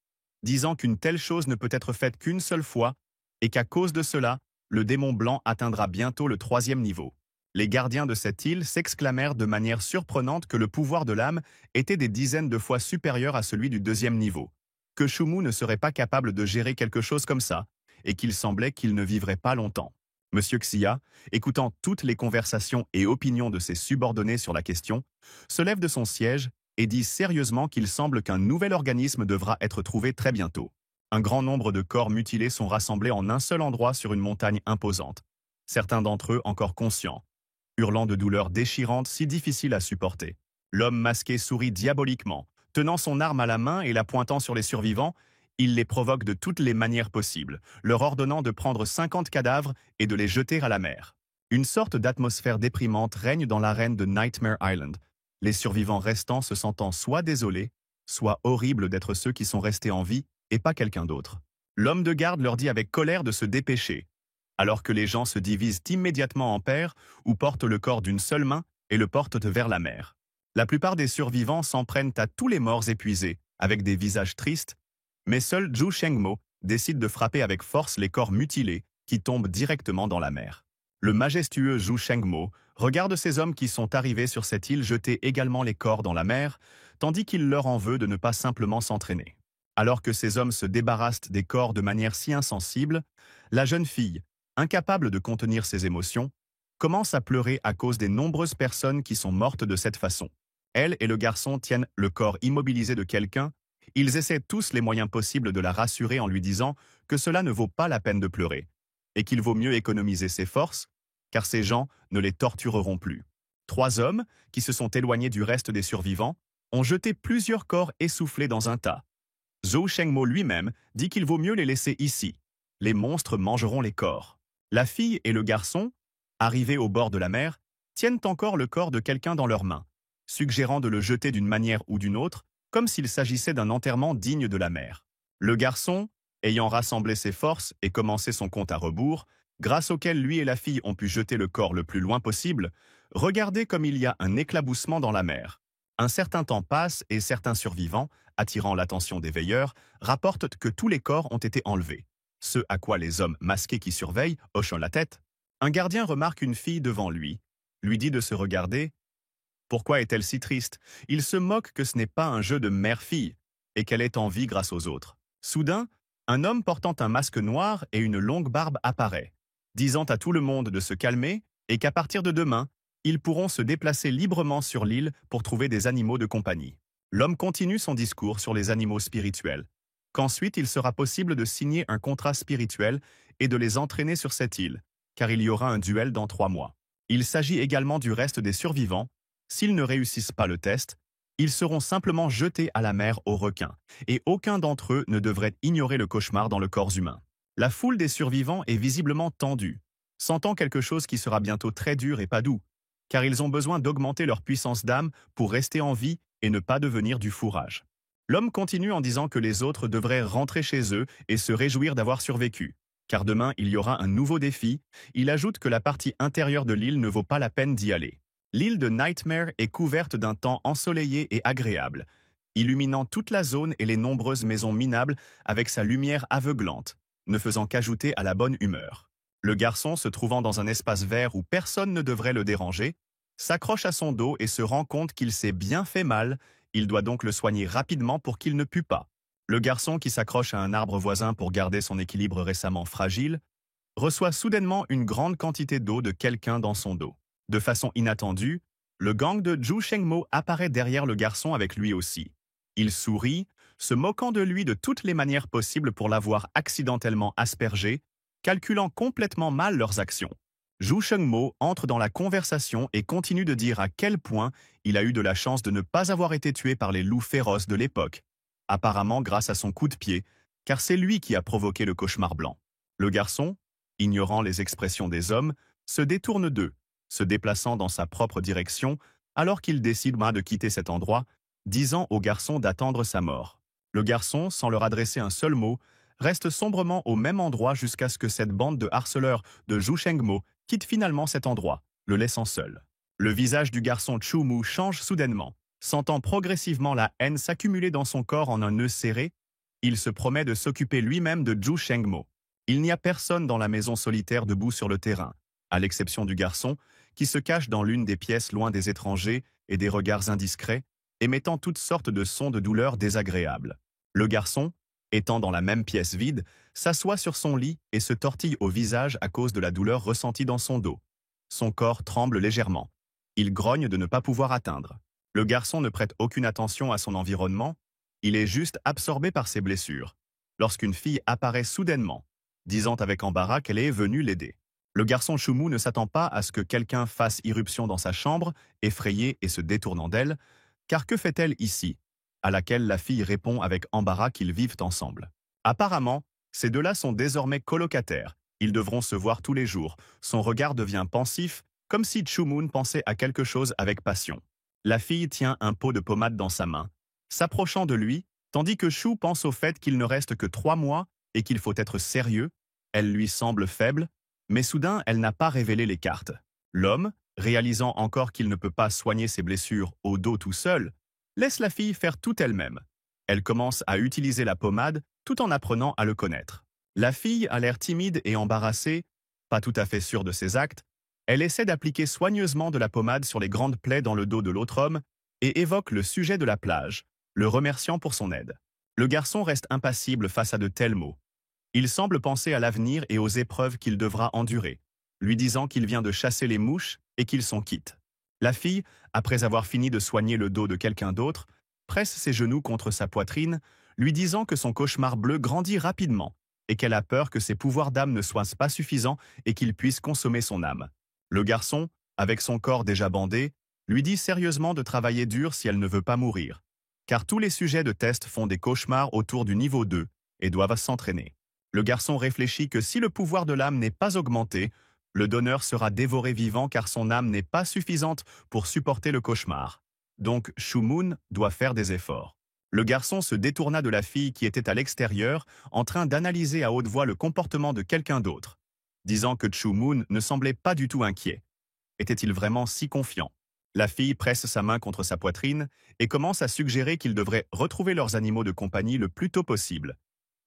disant qu'une telle chose ne peut être faite qu'une seule fois et qu'à cause de cela, le démon blanc atteindra bientôt le 3e niveau. Les gardiens de cette île s'exclamèrent de manière surprenante que le pouvoir de l'âme était des dizaines de fois supérieur à celui du 2e niveau, que Shu-Mu ne serait pas capable de gérer quelque chose comme ça, et qu'il semblait qu'il ne vivrait pas longtemps. Monsieur Xia, écoutant toutes les conversations et opinions de ses subordonnés sur la question, se lève de son siège et dit sérieusement qu'il semble qu'un nouvel organisme devra être trouvé très bientôt. Un grand nombre de corps mutilés sont rassemblés en un seul endroit sur une montagne imposante, certains d'entre eux encore conscients, hurlant de douleurs déchirantes si difficiles à supporter. L'homme masqué sourit diaboliquement, tenant son arme à la main et la pointant sur les survivants. Il les provoque de toutes les manières possibles, leur ordonnant de prendre 50 cadavres et de les jeter à la mer. Une sorte d'atmosphère déprimante règne dans l'arène de Nightmare Island, les survivants restants se sentant soit désolés, soit horribles d'être ceux qui sont restés en vie et pas quelqu'un d'autre. L'homme de garde leur dit avec colère de se dépêcher, alors que les gens se divisent immédiatement en paires ou portent le corps d'une seule main et le portent vers la mer. La plupart des survivants s'en prennent à tous les morts épuisés, avec des visages tristes, mais seul Zhu Shengmo décide de frapper avec force les corps mutilés qui tombent directement dans la mer. Le majestueux Zhu Shengmo regarde ces hommes qui sont arrivés sur cette île jeter également les corps dans la mer, tandis qu'il leur en veut de ne pas simplement s'entraîner. Alors que ces hommes se débarrassent des corps de manière si insensible, la jeune fille, incapable de contenir ses émotions, commence à pleurer à cause des nombreuses personnes qui sont mortes de cette façon. Elle et le garçon tiennent le corps immobilisé de quelqu'un. Ils essaient tous les moyens possibles de la rassurer en lui disant que cela ne vaut pas la peine de pleurer, et qu'il vaut mieux économiser ses forces, car ces gens ne les tortureront plus. 3 hommes, qui se sont éloignés du reste des survivants, ont jeté plusieurs corps essoufflés dans un tas. Zhou Shengmo lui-même dit qu'il vaut mieux les laisser ici. Les monstres mangeront les corps. La fille et le garçon, arrivés au bord de la mer, tiennent encore le corps de quelqu'un dans leurs mains, suggérant de le jeter d'une manière ou d'une autre, comme s'il s'agissait d'un enterrement digne de la mer. Le garçon, ayant rassemblé ses forces et commencé son compte à rebours, grâce auquel lui et la fille ont pu jeter le corps le plus loin possible, regardez comme il y a un éclaboussement dans la mer. Un certain temps passe et certains survivants, attirant l'attention des veilleurs, rapportent que tous les corps ont été enlevés. Ce à quoi les hommes masqués qui surveillent hochent la tête. Un gardien remarque une fille devant lui dit de se regarder. Pourquoi est-elle si triste? Il se moque que ce n'est pas un jeu de mère-fille et qu'elle est en vie grâce aux autres. Soudain, un homme portant un masque noir et une longue barbe apparaît, disant à tout le monde de se calmer et qu'à partir de demain, ils pourront se déplacer librement sur l'île pour trouver des animaux de compagnie. L'homme continue son discours sur les animaux spirituels, qu'ensuite il sera possible de signer un contrat spirituel et de les entraîner sur cette île, car il y aura un duel dans 3 mois. Il s'agit également du reste des survivants. S'ils ne réussissent pas le test, ils seront simplement jetés à la mer aux requins, et aucun d'entre eux ne devrait ignorer le cauchemar dans le corps humain. La foule des survivants est visiblement tendue, sentant quelque chose qui sera bientôt très dur et pas doux, car ils ont besoin d'augmenter leur puissance d'âme pour rester en vie et ne pas devenir du fourrage. L'homme continue en disant que les autres devraient rentrer chez eux et se réjouir d'avoir survécu, car demain il y aura un nouveau défi. Il ajoute que la partie intérieure de l'île ne vaut pas la peine d'y aller. L'île de Nightmare est couverte d'un temps ensoleillé et agréable, illuminant toute la zone et les nombreuses maisons minables avec sa lumière aveuglante, ne faisant qu'ajouter à la bonne humeur. Le garçon, se trouvant dans un espace vert où personne ne devrait le déranger, s'accroche à son dos et se rend compte qu'il s'est bien fait mal. Il doit donc le soigner rapidement pour qu'il ne pue pas. Le garçon, qui s'accroche à un arbre voisin pour garder son équilibre récemment fragile, reçoit soudainement une grande quantité d'eau de quelqu'un dans son dos. De façon inattendue, le gang de Zhu Shengmo apparaît derrière le garçon avec lui aussi. Il sourit, se moquant de lui de toutes les manières possibles pour l'avoir accidentellement aspergé, calculant complètement mal leurs actions. Zhu Shengmo entre dans la conversation et continue de dire à quel point il a eu de la chance de ne pas avoir été tué par les loups féroces de l'époque, apparemment grâce à son coup de pied, car c'est lui qui a provoqué le cauchemar blanc. Le garçon, ignorant les expressions des hommes, se détourne d'eux, se déplaçant dans sa propre direction alors qu'il décide de quitter cet endroit, disant au garçon d'attendre sa mort. Le garçon, sans leur adresser un seul mot, reste sombrement au même endroit jusqu'à ce que cette bande de harceleurs de Zhu Shengmo quitte finalement cet endroit, le laissant seul. Le visage du garçon Chu Mu change soudainement, sentant progressivement la haine s'accumuler dans son corps en un nœud serré. Il se promet de s'occuper lui-même de Zhu Shengmo. Il n'y a personne dans la maison solitaire debout sur le terrain, à l'exception du garçon, qui se cache dans l'une des pièces loin des étrangers et des regards indiscrets, émettant toutes sortes de sons de douleur désagréables. Le garçon, étant dans la même pièce vide, s'assoit sur son lit et se tortille au visage à cause de la douleur ressentie dans son dos. Son corps tremble légèrement. Il grogne de ne pas pouvoir atteindre. Le garçon ne prête aucune attention à son environnement, il est juste absorbé par ses blessures, lorsqu'une fille apparaît soudainement, disant avec embarras qu'elle est venue l'aider. Le garçon Chumu ne s'attend pas à ce que quelqu'un fasse irruption dans sa chambre, effrayé et se détournant d'elle, car que fait-elle ici? À laquelle la fille répond avec embarras qu'ils vivent ensemble. Apparemment, ces deux-là sont désormais colocataires. Ils devront se voir tous les jours. Son regard devient pensif, comme si Chumun pensait à quelque chose avec passion. La fille tient un pot de pommade dans sa main, s'approchant de lui, tandis que Shu pense au fait qu'il ne reste que 3 mois et qu'il faut être sérieux. Elle lui semble faible, mais soudain elle n'a pas révélé les cartes. L'homme, réalisant encore qu'il ne peut pas soigner ses blessures au dos tout seul, laisse la fille faire tout elle-même. Elle commence à utiliser la pommade tout en apprenant à le connaître. La fille a l'air timide et embarrassée, pas tout à fait sûre de ses actes. Elle essaie d'appliquer soigneusement de la pommade sur les grandes plaies dans le dos de l'autre homme et évoque le sujet de la plage, le remerciant pour son aide. Le garçon reste impassible face à de tels mots. Il semble penser à l'avenir et aux épreuves qu'il devra endurer, lui disant qu'il vient de chasser les mouches et qu'ils sont quittes. La fille, après avoir fini de soigner le dos de quelqu'un d'autre, presse ses genoux contre sa poitrine, lui disant que son cauchemar bleu grandit rapidement et qu'elle a peur que ses pouvoirs d'âme ne soient pas suffisants et qu'il puisse consommer son âme. Le garçon, avec son corps déjà bandé, lui dit sérieusement de travailler dur si elle ne veut pas mourir, car tous les sujets de test font des cauchemars autour du niveau 2 et doivent s'entraîner. Le garçon réfléchit que si le pouvoir de l'âme n'est pas augmenté, le donneur sera dévoré vivant car son âme n'est pas suffisante pour supporter le cauchemar. Donc Shumun doit faire des efforts. Le garçon se détourna de la fille qui était à l'extérieur, en train d'analyser à haute voix le comportement de quelqu'un d'autre, disant que Shumun ne semblait pas du tout inquiet. Était-il vraiment si confiant? La fille presse sa main contre sa poitrine et commence à suggérer qu'ils devraient retrouver leurs animaux de compagnie le plus tôt possible.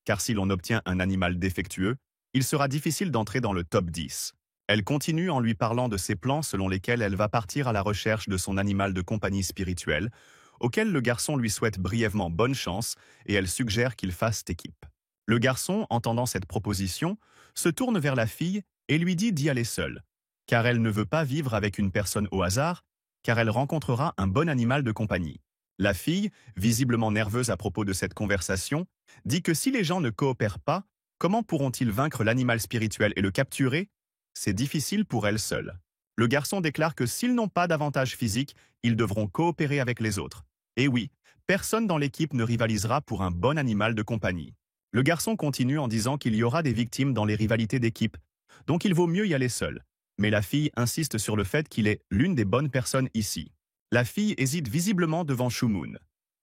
Car si l'on obtient un animal défectueux, il sera difficile d'entrer dans le top 10. Elle continue en lui parlant de ses plans selon lesquels elle va partir à la recherche de son animal de compagnie spirituel, auquel le garçon lui souhaite brièvement bonne chance et elle suggère qu'il fasse équipe. Le garçon, entendant cette proposition, se tourne vers la fille et lui dit d'y aller seule, car elle ne veut pas vivre avec une personne au hasard, car elle rencontrera un bon animal de compagnie. La fille, visiblement nerveuse à propos de cette conversation, dit que si les gens ne coopèrent pas, comment pourront-ils vaincre l'animal spirituel et le capturer? C'est difficile pour elle seule. Le garçon déclare que s'ils n'ont pas d'avantage physique, ils devront coopérer avec les autres. Et oui, personne dans l'équipe ne rivalisera pour un bon animal de compagnie. Le garçon continue en disant qu'il y aura des victimes dans les rivalités d'équipe, donc il vaut mieux y aller seul. Mais la fille insiste sur le fait qu'il est l'une des bonnes personnes ici. La fille hésite visiblement devant Shumun.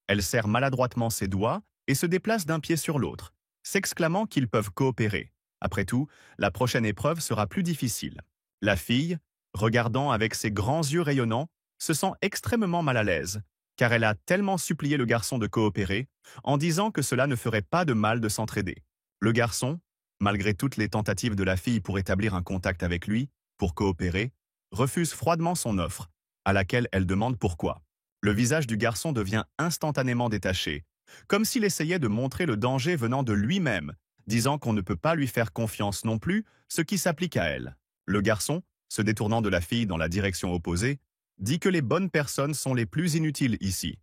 Elle serre maladroitement ses doigts et se déplace d'un pied sur l'autre, s'exclamant qu'ils peuvent coopérer. Après tout, la prochaine épreuve sera plus difficile. La fille, regardant avec ses grands yeux rayonnants, se sent extrêmement mal à l'aise, car elle a tellement supplié le garçon de coopérer, en disant que cela ne ferait pas de mal de s'entraider. Le garçon, malgré toutes les tentatives de la fille pour établir un contact avec lui, pour coopérer, refuse froidement son offre, à laquelle elle demande pourquoi. Le visage du garçon devient instantanément détaché, comme s'il essayait de montrer le danger venant de lui-même, disant qu'on ne peut pas lui faire confiance non plus, ce qui s'applique à elle. Le garçon, se détournant de la fille dans la direction opposée, dit que les bonnes personnes sont les plus inutiles ici.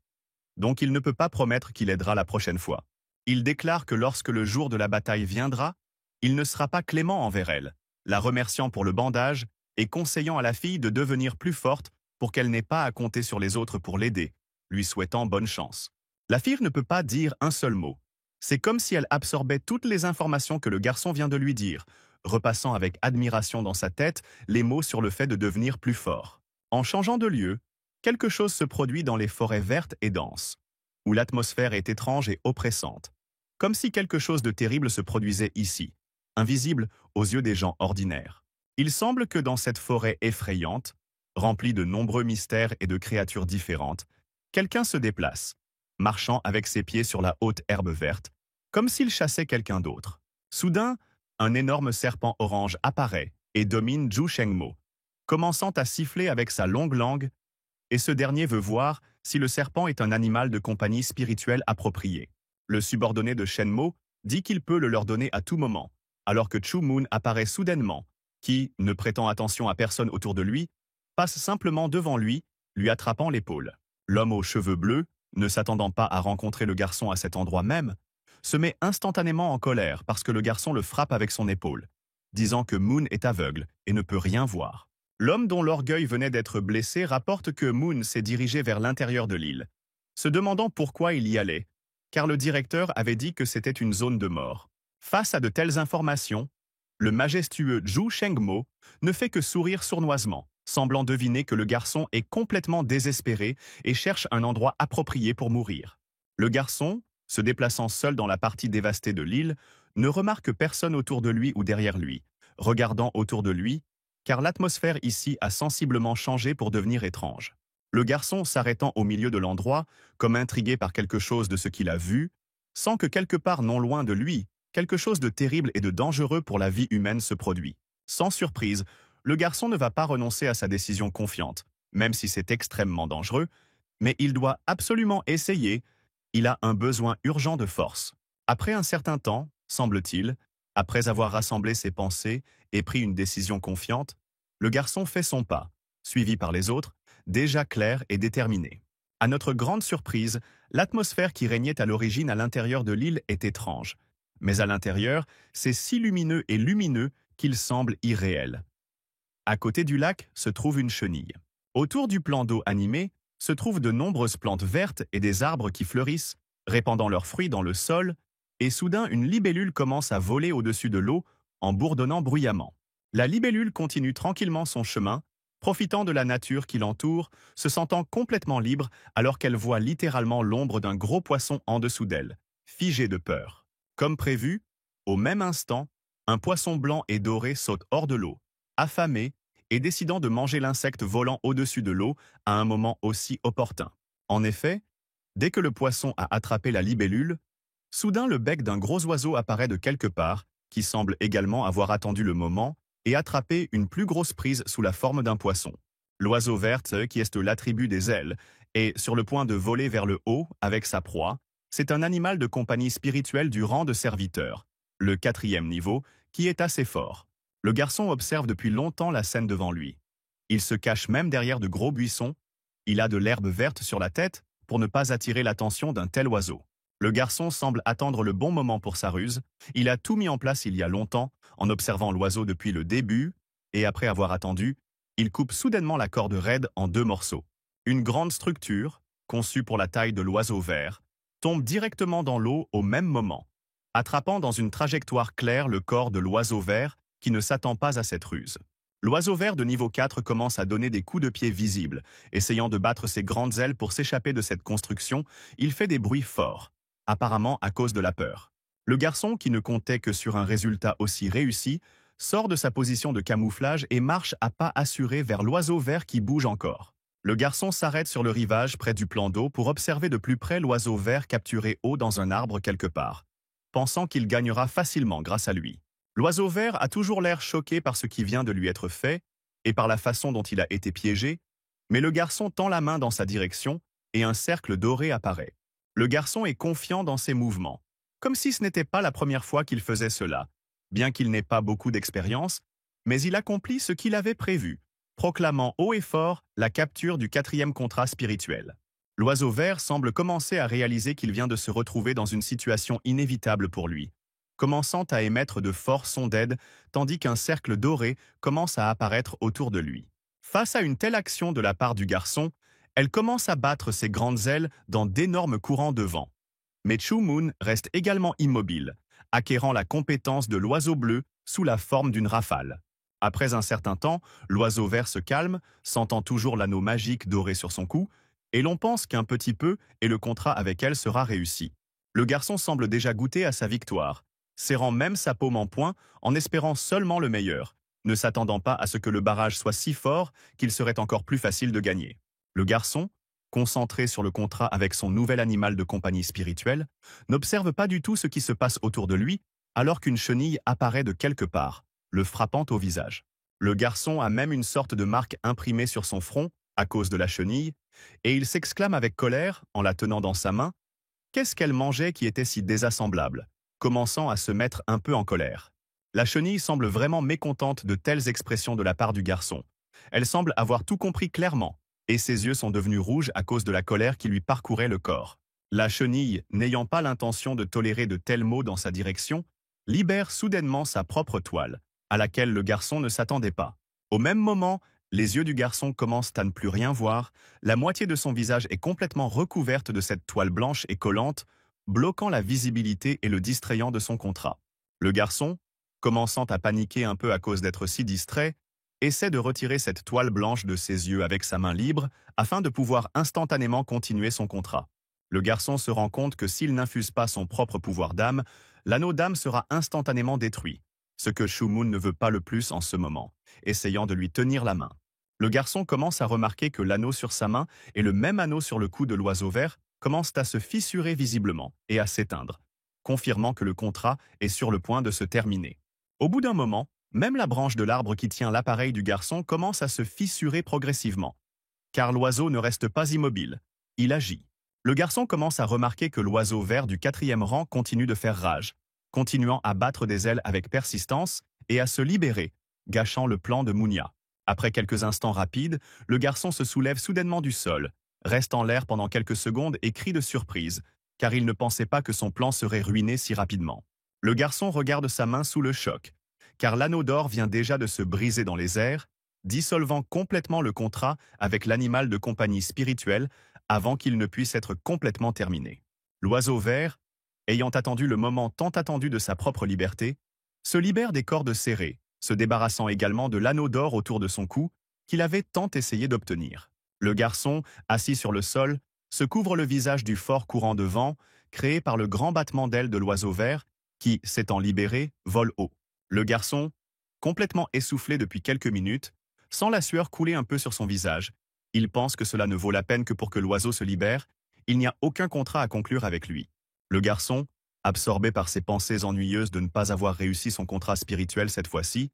Donc il ne peut pas promettre qu'il aidera la prochaine fois. Il déclare que lorsque le jour de la bataille viendra, il ne sera pas clément envers elle, la remerciant pour le bandage et conseillant à la fille de devenir plus forte pour qu'elle n'ait pas à compter sur les autres pour l'aider, lui souhaitant bonne chance. La fille ne peut pas dire un seul mot. C'est comme si elle absorbait toutes les informations que le garçon vient de lui dire, repassant avec admiration dans sa tête les mots sur le fait de devenir plus fort. En changeant de lieu, quelque chose se produit dans les forêts vertes et denses, où l'atmosphère est étrange et oppressante, comme si quelque chose de terrible se produisait ici, invisible aux yeux des gens ordinaires. Il semble que dans cette forêt effrayante, remplie de nombreux mystères et de créatures différentes, quelqu'un se déplace, marchant avec ses pieds sur la haute herbe verte, comme s'il chassait quelqu'un d'autre. Soudain, un énorme serpent orange apparaît et domine Zhu Shengmo, commençant à siffler avec sa longue langue, et ce dernier veut voir si le serpent est un animal de compagnie spirituelle approprié. Le subordonné de Shenmo dit qu'il peut le leur donner à tout moment, alors que Chu Moon apparaît soudainement, qui, ne prêtant attention à personne autour de lui, passe simplement devant lui, lui attrapant l'épaule. L'homme aux cheveux bleus, ne s'attendant pas à rencontrer le garçon à cet endroit même, se met instantanément en colère parce que le garçon le frappe avec son épaule, disant que Moon est aveugle et ne peut rien voir. L'homme dont l'orgueil venait d'être blessé rapporte que Moon s'est dirigé vers l'intérieur de l'île, se demandant pourquoi il y allait, car le directeur avait dit que c'était une zone de mort. Face à de telles informations, le majestueux Zhu Shengmo ne fait que sourire sournoisement, semblant deviner que le garçon est complètement désespéré et cherche un endroit approprié pour mourir. Le garçon, se déplaçant seul dans la partie dévastée de l'île, ne remarque personne autour de lui ou derrière lui, regardant autour de lui, car l'atmosphère ici a sensiblement changé pour devenir étrange. Le garçon s'arrêtant au milieu de l'endroit, comme intrigué par quelque chose de ce qu'il a vu, sent que quelque part non loin de lui, quelque chose de terrible et de dangereux pour la vie humaine se produit. Sans surprise, le garçon ne va pas renoncer à sa décision confiante, même si c'est extrêmement dangereux, mais il doit absolument essayer, il a un besoin urgent de force. Après un certain temps, semble-t-il, après avoir rassemblé ses pensées et pris une décision confiante, le garçon fait son pas, suivi par les autres, déjà clairs et déterminés. À notre grande surprise, l'atmosphère qui régnait à l'origine à l'intérieur de l'île est étrange, mais à l'intérieur, c'est si lumineux et lumineux qu'il semble irréel. À côté du lac se trouve une chenille. Autour du plan d'eau animé se trouvent de nombreuses plantes vertes et des arbres qui fleurissent, répandant leurs fruits dans le sol, et soudain une libellule commence à voler au-dessus de l'eau en bourdonnant bruyamment. La libellule continue tranquillement son chemin, profitant de la nature qui l'entoure, se sentant complètement libre alors qu'elle voit littéralement l'ombre d'un gros poisson en dessous d'elle, figé de peur. Comme prévu, au même instant, un poisson blanc et doré saute hors de l'eau, affamé et décidant de manger l'insecte volant au-dessus de l'eau à un moment aussi opportun. En effet, dès que le poisson a attrapé la libellule, soudain le bec d'un gros oiseau apparaît de quelque part, qui semble également avoir attendu le moment, et attraper une plus grosse prise sous la forme d'un poisson. L'oiseau vert, qui est l'attribut des ailes, est sur le point de voler vers le haut avec sa proie. C'est un animal de compagnie spirituelle du rang de serviteur, le 4e niveau, qui est assez fort. Le garçon observe depuis longtemps la scène devant lui. Il se cache même derrière de gros buissons. Il a de l'herbe verte sur la tête pour ne pas attirer l'attention d'un tel oiseau. Le garçon semble attendre le bon moment pour sa ruse. Il a tout mis en place il y a longtemps, en observant l'oiseau depuis le début, et après avoir attendu, il coupe soudainement la corde raide en 2 morceaux. Une grande structure, conçue pour la taille de l'oiseau vert, tombe directement dans l'eau au même moment, attrapant dans une trajectoire claire le corps de l'oiseau vert qui ne s'attend pas à cette ruse. L'oiseau vert de niveau 4 commence à donner des coups de pied visibles. Essayant de battre ses grandes ailes pour s'échapper de cette construction, il fait des bruits forts, apparemment à cause de la peur. Le garçon, qui ne comptait que sur un résultat aussi réussi, sort de sa position de camouflage et marche à pas assurés vers l'oiseau vert qui bouge encore. Le garçon s'arrête sur le rivage près du plan d'eau pour observer de plus près l'oiseau vert capturé haut dans un arbre quelque part, pensant qu'il gagnera facilement grâce à lui. L'oiseau vert a toujours l'air choqué par ce qui vient de lui être fait et par la façon dont il a été piégé, mais le garçon tend la main dans sa direction et un cercle doré apparaît. Le garçon est confiant dans ses mouvements, comme si ce n'était pas la première fois qu'il faisait cela, bien qu'il n'ait pas beaucoup d'expérience, mais il accomplit ce qu'il avait prévu, proclamant haut et fort la capture du 4e contrat spirituel. L'oiseau vert semble commencer à réaliser qu'il vient de se retrouver dans une situation inévitable pour lui, commençant à émettre de forts sons d'aide, tandis qu'un cercle doré commence à apparaître autour de lui. Face à une telle action de la part du garçon, elle commence à battre ses grandes ailes dans d'énormes courants de vent. Mais Chu Moon reste également immobile, acquérant la compétence de l'oiseau bleu sous la forme d'une rafale. Après un certain temps, l'oiseau vert se calme, sentant toujours l'anneau magique doré sur son cou, et l'on pense qu'un petit peu et le contrat avec elle sera réussi. Le garçon semble déjà goûter à sa victoire, serrant même sa paume en poing en espérant seulement le meilleur, ne s'attendant pas à ce que le barrage soit si fort qu'il serait encore plus facile de gagner. Le garçon, concentré sur le contrat avec son nouvel animal de compagnie spirituelle, n'observe pas du tout ce qui se passe autour de lui, alors qu'une chenille apparaît de quelque part, le frappant au visage. Le garçon a même une sorte de marque imprimée sur son front, à cause de la chenille, et il s'exclame avec colère, en la tenant dans sa main, « Qu'est-ce qu'elle mangeait qui était si désassemblable ?» commençant à se mettre un peu en colère. La chenille semble vraiment mécontente de telles expressions de la part du garçon. Elle semble avoir tout compris clairement, et ses yeux sont devenus rouges à cause de la colère qui lui parcourait le corps. La chenille, n'ayant pas l'intention de tolérer de tels mots dans sa direction, libère soudainement sa propre toile, à laquelle le garçon ne s'attendait pas. Au même moment, les yeux du garçon commencent à ne plus rien voir, la moitié de son visage est complètement recouverte de cette toile blanche et collante, bloquant la visibilité et le distrayant de son contrat. Le garçon, commençant à paniquer un peu à cause d'être si distrait, essaie de retirer cette toile blanche de ses yeux avec sa main libre afin de pouvoir instantanément continuer son contrat. Le garçon se rend compte que s'il n'infuse pas son propre pouvoir d'âme, l'anneau d'âme sera instantanément détruit, ce que Chu Moon ne veut pas le plus en ce moment, essayant de lui tenir la main. Le garçon commence à remarquer que l'anneau sur sa main et le même anneau sur le cou de l'oiseau vert commencent à se fissurer visiblement et à s'éteindre, confirmant que le contrat est sur le point de se terminer. Au bout d'un moment, même la branche de l'arbre qui tient l'appareil du garçon commence à se fissurer progressivement, car l'oiseau ne reste pas immobile, il agit. Le garçon commence à remarquer que l'oiseau vert du 4e rang continue de faire rage, continuant à battre des ailes avec persistance et à se libérer, gâchant le plan de Munya. Après quelques instants rapides, le garçon se soulève soudainement du sol, reste en l'air pendant quelques secondes et crie de surprise, car il ne pensait pas que son plan serait ruiné si rapidement. Le garçon regarde sa main sous le choc, car l'anneau d'or vient déjà de se briser dans les airs, dissolvant complètement le contrat avec l'animal de compagnie spirituelle avant qu'il ne puisse être complètement terminé. L'oiseau vert, ayant attendu le moment tant attendu de sa propre liberté, se libère des cordes serrées, se débarrassant également de l'anneau d'or autour de son cou qu'il avait tant essayé d'obtenir. Le garçon, assis sur le sol, se couvre le visage du fort courant de vent créé par le grand battement d'ailes de l'oiseau vert qui, s'étant libéré, vole haut. Le garçon, complètement essoufflé depuis quelques minutes, sans la sueur couler un peu sur son visage. Il pense que cela ne vaut la peine que pour que l'oiseau se libère. Il n'y a aucun contrat à conclure avec lui. Le garçon, absorbé par ses pensées ennuyeuses de ne pas avoir réussi son contrat spirituel cette fois-ci,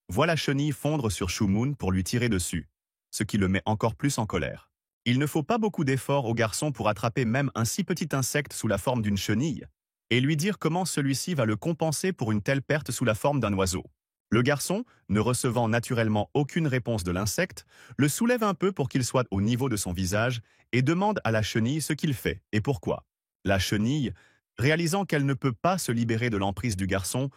voit la chenille fondre sur Shumun pour lui tirer dessus, ce qui le met encore plus en colère. Il ne faut pas beaucoup d'efforts au garçon pour attraper même un si petit insecte sous la forme d'une chenille, et lui dire comment celui-ci va le compenser pour une telle perte sous la forme d'un oiseau. Le garçon, ne recevant naturellement aucune réponse de l'insecte, le soulève un peu pour qu'il soit au niveau de son visage et demande à la chenille ce qu'il fait et pourquoi. La chenille, réalisant qu'elle ne peut pas se libérer de l'emprise du garçon,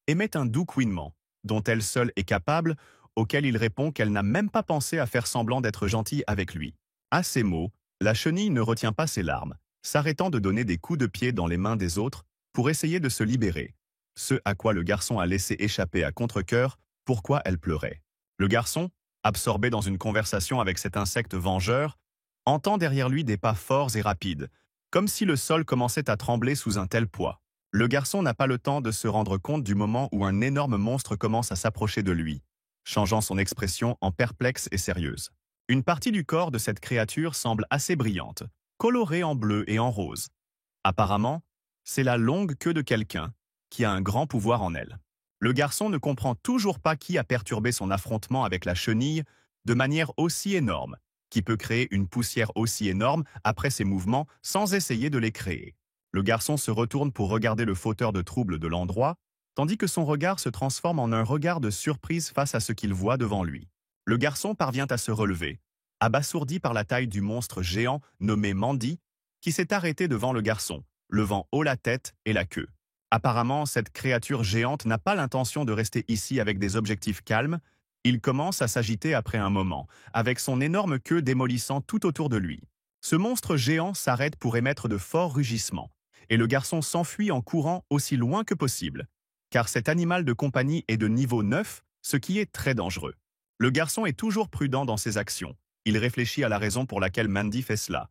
émet un doux couinement, dont elle seule est capable, auquel il répond qu'elle n'a même pas pensé à faire semblant d'être gentille avec lui. À ces mots, la chenille ne retient pas ses larmes, s'arrêtant de donner des coups de pied dans les mains des autres pour essayer de se libérer. Ce à quoi le garçon a laissé échapper à contre-cœur pourquoi elle pleurait. Le garçon, absorbé dans une conversation avec cet insecte vengeur, entend derrière lui des pas forts et rapides, comme si le sol commençait à trembler sous un tel poids. Le garçon n'a pas le temps de se rendre compte du moment où un énorme monstre commence à s'approcher de lui, changeant son expression en perplexe et sérieuse. Une partie du corps de cette créature semble assez brillante, colorée en bleu et en rose. Apparemment, c'est la longue queue de quelqu'un qui a un grand pouvoir en elle. Le garçon ne comprend toujours pas qui a perturbé son affrontement avec la chenille de manière aussi énorme, qui peut créer une poussière aussi énorme après ses mouvements sans essayer de les créer. Le garçon se retourne pour regarder le fauteur de troubles de l'endroit, tandis que son regard se transforme en un regard de surprise face à ce qu'il voit devant lui. Le garçon parvient à se relever, abasourdi par la taille du monstre géant nommé Mandy, qui s'est arrêté devant le garçon, levant haut la tête et la queue. Apparemment, cette créature géante n'a pas l'intention de rester ici avec des objectifs calmes. Il commence à s'agiter après un moment, avec son énorme queue démolissant tout autour de lui. Ce monstre géant s'arrête pour émettre de forts rugissements, et le garçon s'enfuit en courant aussi loin que possible, car cet animal de compagnie est de niveau 9, ce qui est très dangereux. Le garçon est toujours prudent dans ses actions. Il réfléchit à la raison pour laquelle Mandy fait cela,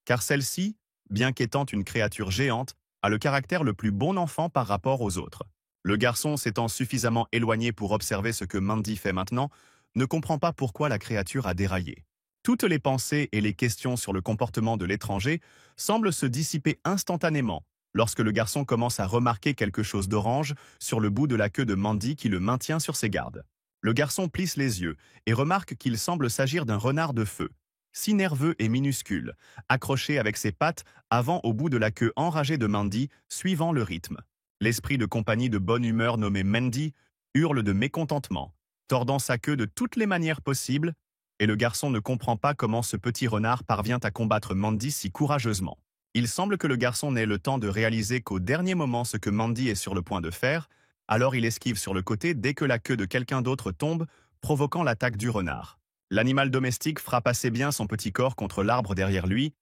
car celle-ci, bien qu'étant une créature géante, a le caractère le plus bon enfant par rapport aux autres. Le garçon, s'étant suffisamment éloigné pour observer ce que Mandy fait maintenant, ne comprend pas pourquoi la créature a déraillé. Toutes les pensées et les questions sur le comportement de l'étranger semblent se dissiper instantanément lorsque le garçon commence à remarquer quelque chose d'orange sur le bout de la queue de Mandy qui le maintient sur ses gardes. Le garçon plisse les yeux et remarque qu'il semble s'agir d'un renard de feu, si nerveux et minuscule, accroché avec ses pattes avant au bout de la queue enragée de Mandy, suivant le rythme. L'esprit de compagnie de bonne humeur nommé Mandy hurle de mécontentement, tordant sa queue de toutes les manières possibles, et le garçon ne comprend pas comment ce petit renard parvient à combattre Mandy si courageusement. Il semble que le garçon n'ait le temps de réaliser qu'au dernier moment ce que Mandy est sur le point de faire, alors il esquive sur le côté dès que la queue de quelqu'un d'autre tombe, provoquant l'attaque du renard. L'animal domestique frappe assez bien son petit corps contre l'arbre derrière lui,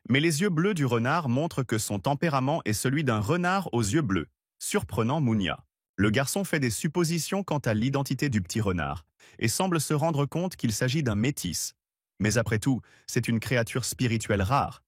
mais les yeux bleus du renard montrent que son tempérament est celui d'un renard aux yeux bleus, surprenant Munya. Le garçon fait des suppositions quant à l'identité du petit renard, et semble se rendre compte qu'il s'agit d'un métis. Mais après tout, c'est une créature spirituelle rare.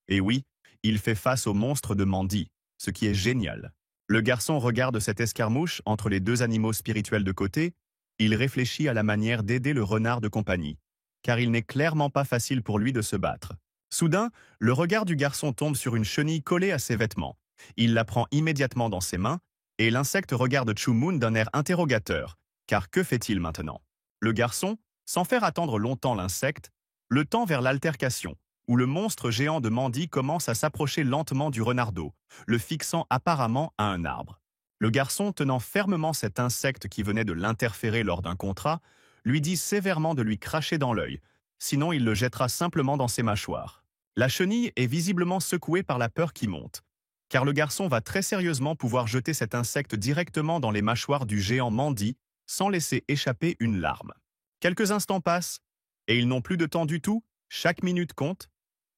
Et oui, il fait face au monstre de Mandy, ce qui est génial. Le garçon regarde cette escarmouche entre les deux animaux spirituels de côté. Il réfléchit à la manière d'aider le renard de compagnie, car il n'est clairement pas facile pour lui de se battre. Soudain, le regard du garçon tombe sur une chenille collée à ses vêtements. Il la prend immédiatement dans ses mains, et l'insecte regarde Shumun d'un air interrogateur, car que fait-il maintenant? Le garçon, sans faire attendre longtemps l'insecte, le tend vers l'altercation, où le monstre géant de Mandy commence à s'approcher lentement du renardeau, le fixant apparemment à un arbre. Le garçon, tenant fermement cet insecte qui venait de l'interférer lors d'un contrat, lui dit sévèrement de lui cracher dans l'œil, sinon il le jettera simplement dans ses mâchoires. La chenille est visiblement secouée par la peur qui monte, car le garçon va très sérieusement pouvoir jeter cet insecte directement dans les mâchoires du géant Mandy sans laisser échapper une larme. Quelques instants passent, et ils n'ont plus de temps du tout, chaque minute compte,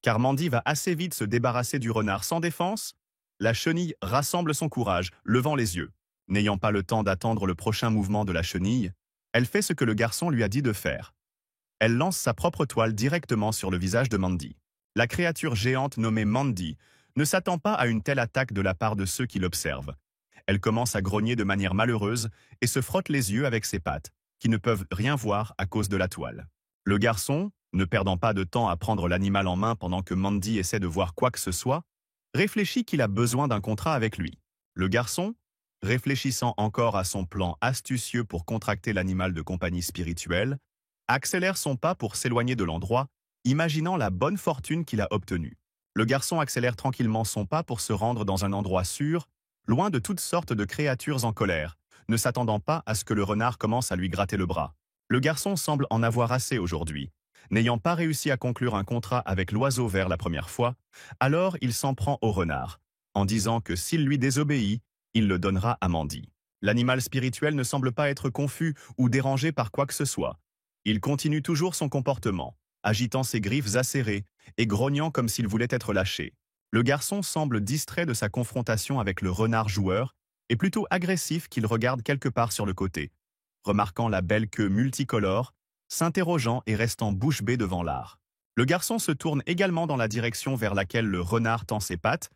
car Mandy va assez vite se débarrasser du renard sans défense. La chenille rassemble son courage, levant les yeux. N'ayant pas le temps d'attendre le prochain mouvement de la chenille, elle fait ce que le garçon lui a dit de faire. Elle lance sa propre toile directement sur le visage de Mandy. La créature géante nommée Mandy ne s'attend pas à une telle attaque de la part de ceux qui l'observent. Elle commence à grogner de manière malheureuse et se frotte les yeux avec ses pattes, qui ne peuvent rien voir à cause de la toile. Le garçon, ne perdant pas de temps à prendre l'animal en main pendant que Mandy essaie de voir quoi que ce soit, réfléchit qu'il a besoin d'un contrat avec lui. Le garçon, réfléchissant encore à son plan astucieux pour contracter l'animal de compagnie spirituelle, accélère son pas pour s'éloigner de l'endroit, imaginant la bonne fortune qu'il a obtenue. Le garçon accélère tranquillement son pas pour se rendre dans un endroit sûr, loin de toutes sortes de créatures en colère, ne s'attendant pas à ce que le renard commence à lui gratter le bras. Le garçon semble en avoir assez aujourd'hui. N'ayant pas réussi à conclure un contrat avec l'oiseau vert la première fois, alors il s'en prend au renard, en disant que s'il lui désobéit, il le donnera à Mandy. L'animal spirituel ne semble pas être confus ou dérangé par quoi que ce soit. Il continue toujours son comportement, agitant ses griffes acérées et grognant comme s'il voulait être lâché. Le garçon semble distrait de sa confrontation avec le renard joueur et plutôt agressif qu'il regarde quelque part sur le côté, remarquant la belle queue multicolore, s'interrogeant et restant bouche bée devant l'art. Le garçon se tourne également dans la direction vers laquelle le renard tend ses pattes,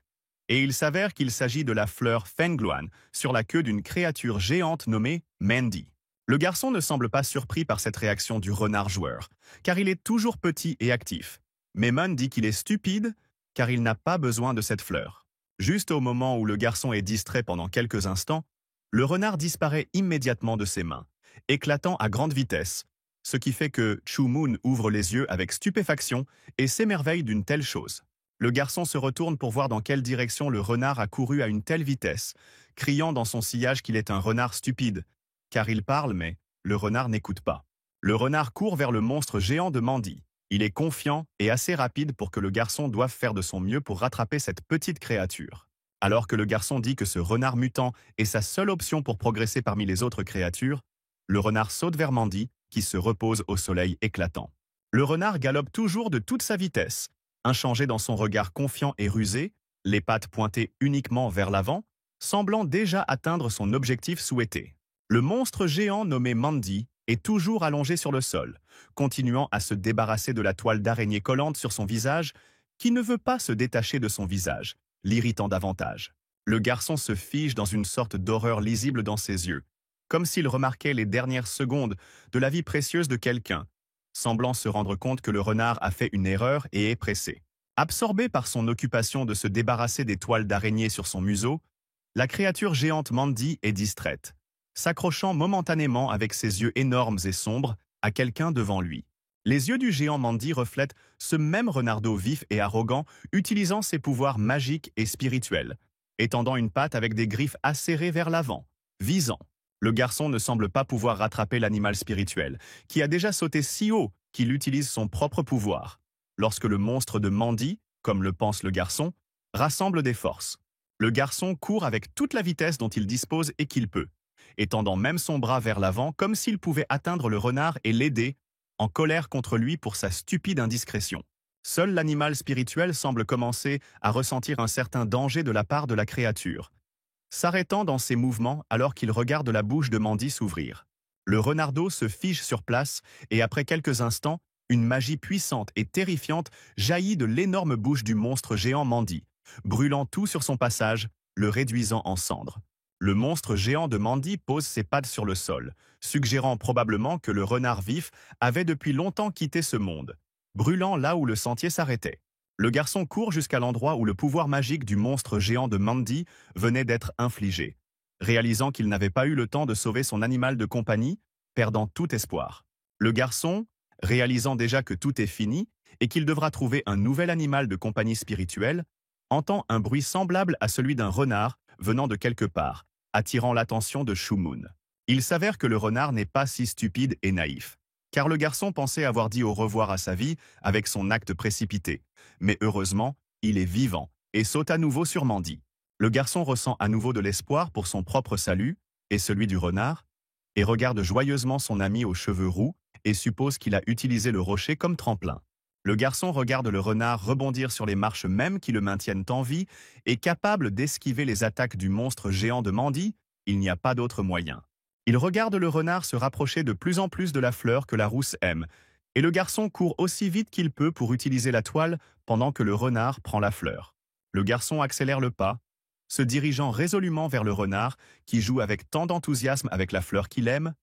et il s'avère qu'il s'agit de la fleur Fengluan sur la queue d'une créature géante nommée Mandy. Le garçon ne semble pas surpris par cette réaction du renard joueur, car il est toujours petit et actif. Mais Mun dit qu'il est stupide, car il n'a pas besoin de cette fleur. Juste au moment où le garçon est distrait pendant quelques instants, le renard disparaît immédiatement de ses mains, éclatant à grande vitesse, ce qui fait que Chu Moon ouvre les yeux avec stupéfaction et s'émerveille d'une telle chose. Le garçon se retourne pour voir dans quelle direction le renard a couru à une telle vitesse, criant dans son sillage qu'il est un renard stupide, car il parle mais le renard n'écoute pas. Le renard court vers le monstre géant de Mandy. Il est confiant et assez rapide pour que le garçon doive faire de son mieux pour rattraper cette petite créature. Alors que le garçon dit que ce renard mutant est sa seule option pour progresser parmi les autres créatures, le renard saute vers Mandy, qui se repose au soleil éclatant. Le renard galope toujours de toute sa vitesse, inchangé dans son regard confiant et rusé, les pattes pointées uniquement vers l'avant, semblant déjà atteindre son objectif souhaité. Le monstre géant nommé Mandy est toujours allongé sur le sol, continuant à se débarrasser de la toile d'araignée collante sur son visage, qui ne veut pas se détacher de son visage, l'irritant davantage. Le garçon se fige dans une sorte d'horreur lisible dans ses yeux, comme s'il remarquait les dernières secondes de la vie précieuse de quelqu'un, semblant se rendre compte que le renard a fait une erreur et est pressé. Absorbé par son occupation de se débarrasser des toiles d'araignée sur son museau, la créature géante Mandy est distraite, s'accrochant momentanément avec ses yeux énormes et sombres à quelqu'un devant lui. Les yeux du géant Mandy reflètent ce même renardeau vif et arrogant, utilisant ses pouvoirs magiques et spirituels, étendant une patte avec des griffes acérées vers l'avant, visant. Le garçon ne semble pas pouvoir rattraper l'animal spirituel, qui a déjà sauté si haut qu'il utilise son propre pouvoir, lorsque le monstre de Mandy, comme le pense le garçon, rassemble des forces. Le garçon court avec toute la vitesse dont il dispose et qu'il peut, étendant même son bras vers l'avant comme s'il pouvait atteindre le renard et l'aider, en colère contre lui pour sa stupide indiscrétion. Seul l'animal spirituel semble commencer à ressentir un certain danger de la part de la créature, s'arrêtant dans ses mouvements alors qu'il regarde la bouche de Mandy s'ouvrir. Le renardeau se fige sur place et après quelques instants, une magie puissante et terrifiante jaillit de l'énorme bouche du monstre géant Mandy, brûlant tout sur son passage, le réduisant en cendres. Le monstre géant de Mandy pose ses pattes sur le sol, suggérant probablement que le renard vif avait depuis longtemps quitté ce monde, brûlant là où le sentier s'arrêtait. Le garçon court jusqu'à l'endroit où le pouvoir magique du monstre géant de Mandy venait d'être infligé, réalisant qu'il n'avait pas eu le temps de sauver son animal de compagnie, perdant tout espoir. Le garçon, réalisant déjà que tout est fini et qu'il devra trouver un nouvel animal de compagnie spirituelle, entend un bruit semblable à celui d'un renard venant de quelque part, attirant l'attention de Chu Moon. Il s'avère que le renard n'est pas si stupide et naïf, car le garçon pensait avoir dit au revoir à sa vie avec son acte précipité. Mais heureusement, il est vivant et saute à nouveau sur Mandy. Le garçon ressent à nouveau de l'espoir pour son propre salut et celui du renard, et regarde joyeusement son ami aux cheveux roux et suppose qu'il a utilisé le rocher comme tremplin. Le garçon regarde le renard rebondir sur les marches mêmes qui le maintiennent en vie et capable d'esquiver les attaques du monstre géant de Mandy, il n'y a pas d'autre moyen. Il regarde le renard se rapprocher de plus en plus de la fleur que la rousse aime, et le garçon court aussi vite qu'il peut pour utiliser la toile pendant que le renard prend la fleur. Le garçon accélère le pas, se dirigeant résolument vers le renard qui joue avec tant d'enthousiasme avec la fleur qu'il aime,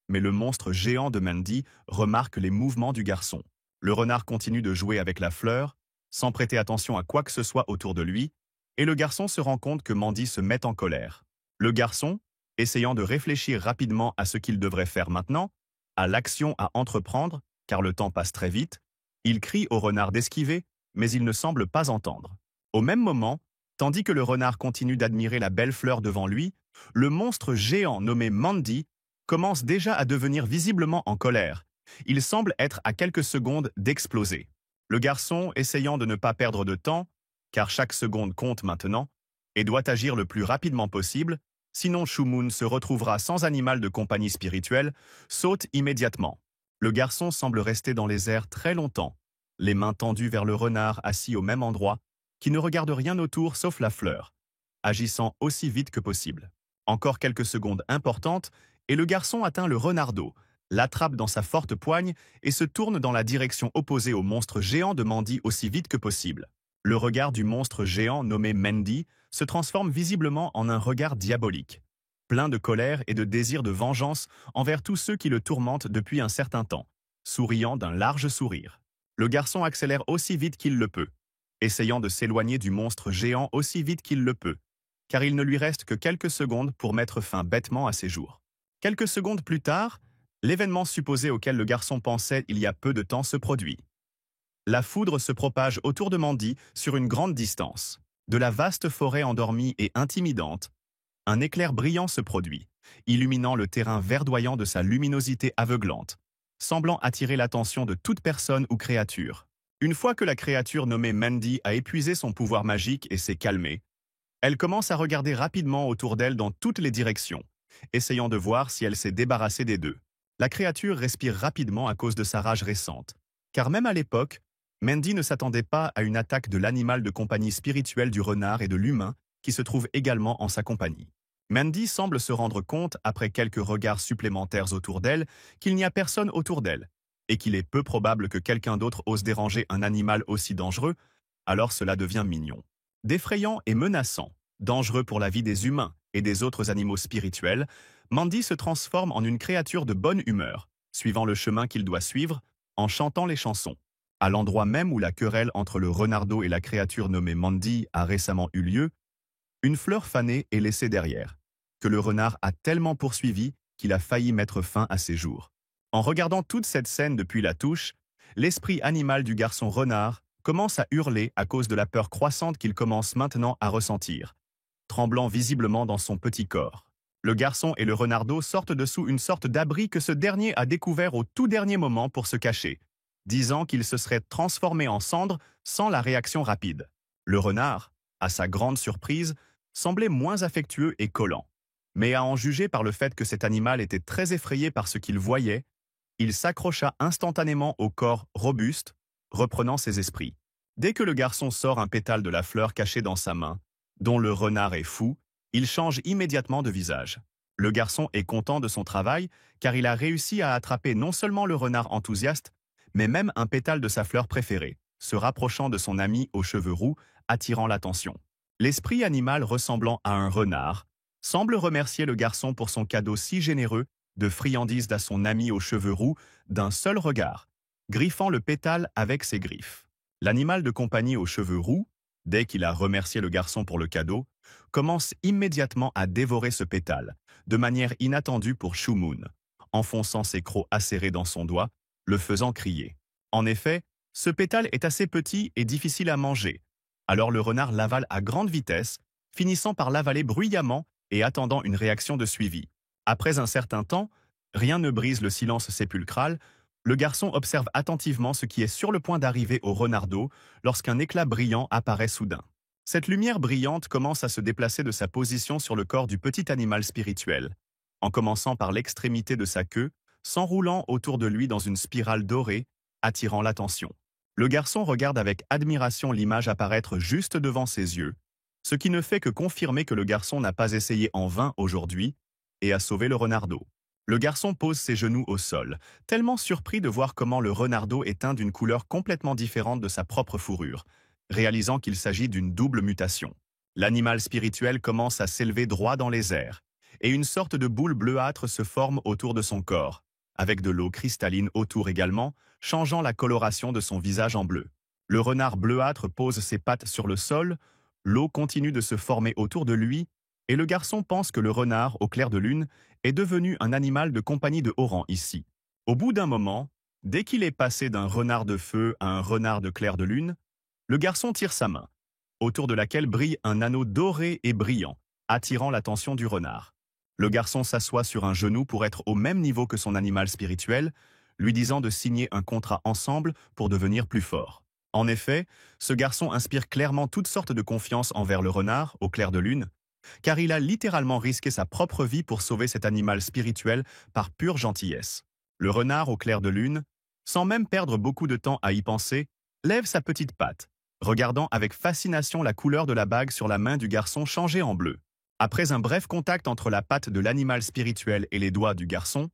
mais le monstre géant de Mandy remarque les mouvements du garçon. Le renard continue de jouer avec la fleur, sans prêter attention à quoi que ce soit autour de lui, et le garçon se rend compte que Mandy se met en colère. Le garçon, essayant de réfléchir rapidement à ce qu'il devrait faire maintenant, à l'action à entreprendre, car le temps passe très vite, il crie au renard d'esquiver, mais il ne semble pas entendre. Au même moment, tandis que le renard continue d'admirer la belle fleur devant lui, le monstre géant nommé Mandy commence déjà à devenir visiblement en colère. Il semble être à quelques secondes d'exploser. Le garçon, essayant de ne pas perdre de temps, car chaque seconde compte maintenant, et doit agir le plus rapidement possible, sinon Shumun se retrouvera sans animal de compagnie spirituelle, saute immédiatement. Le garçon semble rester dans les airs très longtemps, les mains tendues vers le renard assis au même endroit, qui ne regarde rien autour sauf la fleur, agissant aussi vite que possible. Encore quelques secondes importantes, et le garçon atteint le renardeau, l'attrape dans sa forte poigne et se tourne dans la direction opposée au monstre géant de Mandy aussi vite que possible. Le regard du monstre géant nommé Mandy se transforme visiblement en un regard diabolique, plein de colère et de désir de vengeance envers tous ceux qui le tourmentent depuis un certain temps, souriant d'un large sourire. Le garçon accélère aussi vite qu'il le peut, essayant de s'éloigner du monstre géant aussi vite qu'il le peut, car il ne lui reste que quelques secondes pour mettre fin bêtement à ses jours. Quelques secondes plus tard, l'événement supposé auquel le garçon pensait il y a peu de temps se produit. La foudre se propage autour de Mandy sur une grande distance. De la vaste forêt endormie et intimidante, un éclair brillant se produit, illuminant le terrain verdoyant de sa luminosité aveuglante, semblant attirer l'attention de toute personne ou créature. Une fois que la créature nommée Mandy a épuisé son pouvoir magique et s'est calmée, elle commence à regarder rapidement autour d'elle dans toutes les directions, essayant de voir si elle s'est débarrassée des deux. La créature respire rapidement à cause de sa rage récente, car même à l'époque, Mandy ne s'attendait pas à une attaque de l'animal de compagnie spirituel du renard et de l'humain qui se trouve également en sa compagnie. Mandy semble se rendre compte, après quelques regards supplémentaires autour d'elle, qu'il n'y a personne autour d'elle, et qu'il est peu probable que quelqu'un d'autre ose déranger un animal aussi dangereux, alors cela devient mignon. D'effrayant et menaçant, dangereux pour la vie des humains et des autres animaux spirituels, Mandy se transforme en une créature de bonne humeur, suivant le chemin qu'il doit suivre, en chantant les chansons. À l'endroit même où la querelle entre le renardeau et la créature nommée Mandy a récemment eu lieu, une fleur fanée est laissée derrière, que le renard a tellement poursuivi qu'il a failli mettre fin à ses jours. En regardant toute cette scène depuis la touche, l'esprit animal du garçon renard commence à hurler à cause de la peur croissante qu'il commence maintenant à ressentir, tremblant visiblement dans son petit corps. Le garçon et le renardeau sortent dessous une sorte d'abri que ce dernier a découvert au tout dernier moment pour se cacher, disant qu'il se serait transformé en cendre sans la réaction rapide. Le renard, à sa grande surprise, semblait moins affectueux et collant. Mais à en juger par le fait que cet animal était très effrayé par ce qu'il voyait, il s'accrocha instantanément au corps robuste, reprenant ses esprits. Dès que le garçon sort un pétale de la fleur cachée dans sa main, dont le renard est fou, il change immédiatement de visage. Le garçon est content de son travail car il a réussi à attraper non seulement le renard enthousiaste, mais même un pétale de sa fleur préférée, se rapprochant de son ami aux cheveux roux, attirant l'attention. L'esprit animal ressemblant à un renard semble remercier le garçon pour son cadeau si généreux de friandises à son ami aux cheveux roux d'un seul regard, griffant le pétale avec ses griffes. L'animal de compagnie aux cheveux roux, dès qu'il a remercié le garçon pour le cadeau, commence immédiatement à dévorer ce pétale, de manière inattendue pour Shumun, enfonçant ses crocs acérés dans son doigt, le faisant crier. En effet, ce pétale est assez petit et difficile à manger, alors le renard l'avale à grande vitesse, finissant par l'avaler bruyamment et attendant une réaction de suivi. Après un certain temps, rien ne brise le silence sépulcral, le garçon observe attentivement ce qui est sur le point d'arriver au renardeau lorsqu'un éclat brillant apparaît soudain. Cette lumière brillante commence à se déplacer de sa position sur le corps du petit animal spirituel, en commençant par l'extrémité de sa queue, s'enroulant autour de lui dans une spirale dorée, attirant l'attention. Le garçon regarde avec admiration l'image apparaître juste devant ses yeux, ce qui ne fait que confirmer que le garçon n'a pas essayé en vain aujourd'hui et a sauvé le renardeau. Le garçon pose ses genoux au sol, tellement surpris de voir comment le renardeau est teint d'une couleur complètement différente de sa propre fourrure, réalisant qu'il s'agit d'une double mutation. L'animal spirituel commence à s'élever droit dans les airs, et une sorte de boule bleuâtre se forme autour de son corps, avec de l'eau cristalline autour également, changeant la coloration de son visage en bleu. Le renard bleuâtre pose ses pattes sur le sol, l'eau continue de se former autour de lui, et le garçon pense que le renard, au clair de lune, est devenu un animal de compagnie de haut rang ici. Au bout d'un moment, dès qu'il est passé d'un renard de feu à un renard de clair de lune, le garçon tire sa main, autour de laquelle brille un anneau doré et brillant, attirant l'attention du renard. Le garçon s'assoit sur un genou pour être au même niveau que son animal spirituel, lui disant de signer un contrat ensemble pour devenir plus fort. En effet, ce garçon inspire clairement toutes sortes de confiance envers le renard, au clair de lune, car il a littéralement risqué sa propre vie pour sauver cet animal spirituel par pure gentillesse. Le renard, au clair de lune, sans même perdre beaucoup de temps à y penser, lève sa petite patte, regardant avec fascination la couleur de la bague sur la main du garçon changée en bleu. Après un bref contact entre la patte de l'animal spirituel et les doigts du garçon,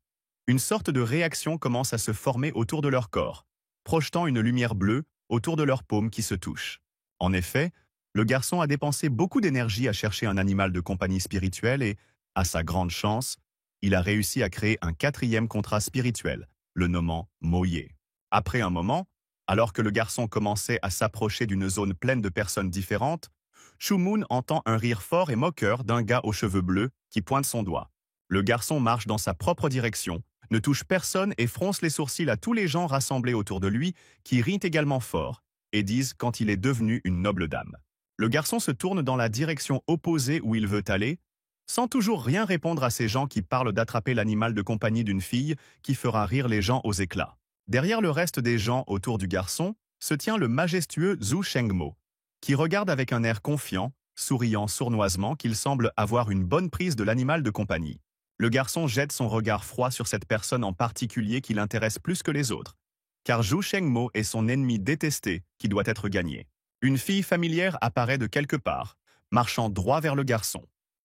une sorte de réaction commence à se former autour de leur corps, projetant une lumière bleue autour de leurs paumes qui se touchent. En effet, le garçon a dépensé beaucoup d'énergie à chercher un animal de compagnie spirituelle et, à sa grande chance, il a réussi à créer un 4e contrat spirituel, le nommant Moye. Après un moment, alors que le garçon commençait à s'approcher d'une zone pleine de personnes différentes, Shumun entend un rire fort et moqueur d'un gars aux cheveux bleus qui pointe son doigt. Le garçon marche dans sa propre direction, ne touche personne et fronce les sourcils à tous les gens rassemblés autour de lui qui rient également fort et disent quand il est devenu une noble dame. Le garçon se tourne dans la direction opposée où il veut aller, sans toujours rien répondre à ces gens qui parlent d'attraper l'animal de compagnie d'une fille qui fera rire les gens aux éclats. Derrière le reste des gens autour du garçon se tient le majestueux Zhu Shengmo, qui regarde avec un air confiant, souriant sournoisement qu'il semble avoir une bonne prise de l'animal de compagnie. Le garçon jette son regard froid sur cette personne en particulier qui l'intéresse plus que les autres, car Zhu Shengmo est son ennemi détesté qui doit être gagné. Une fille familière apparaît de quelque part, marchant droit vers le garçon.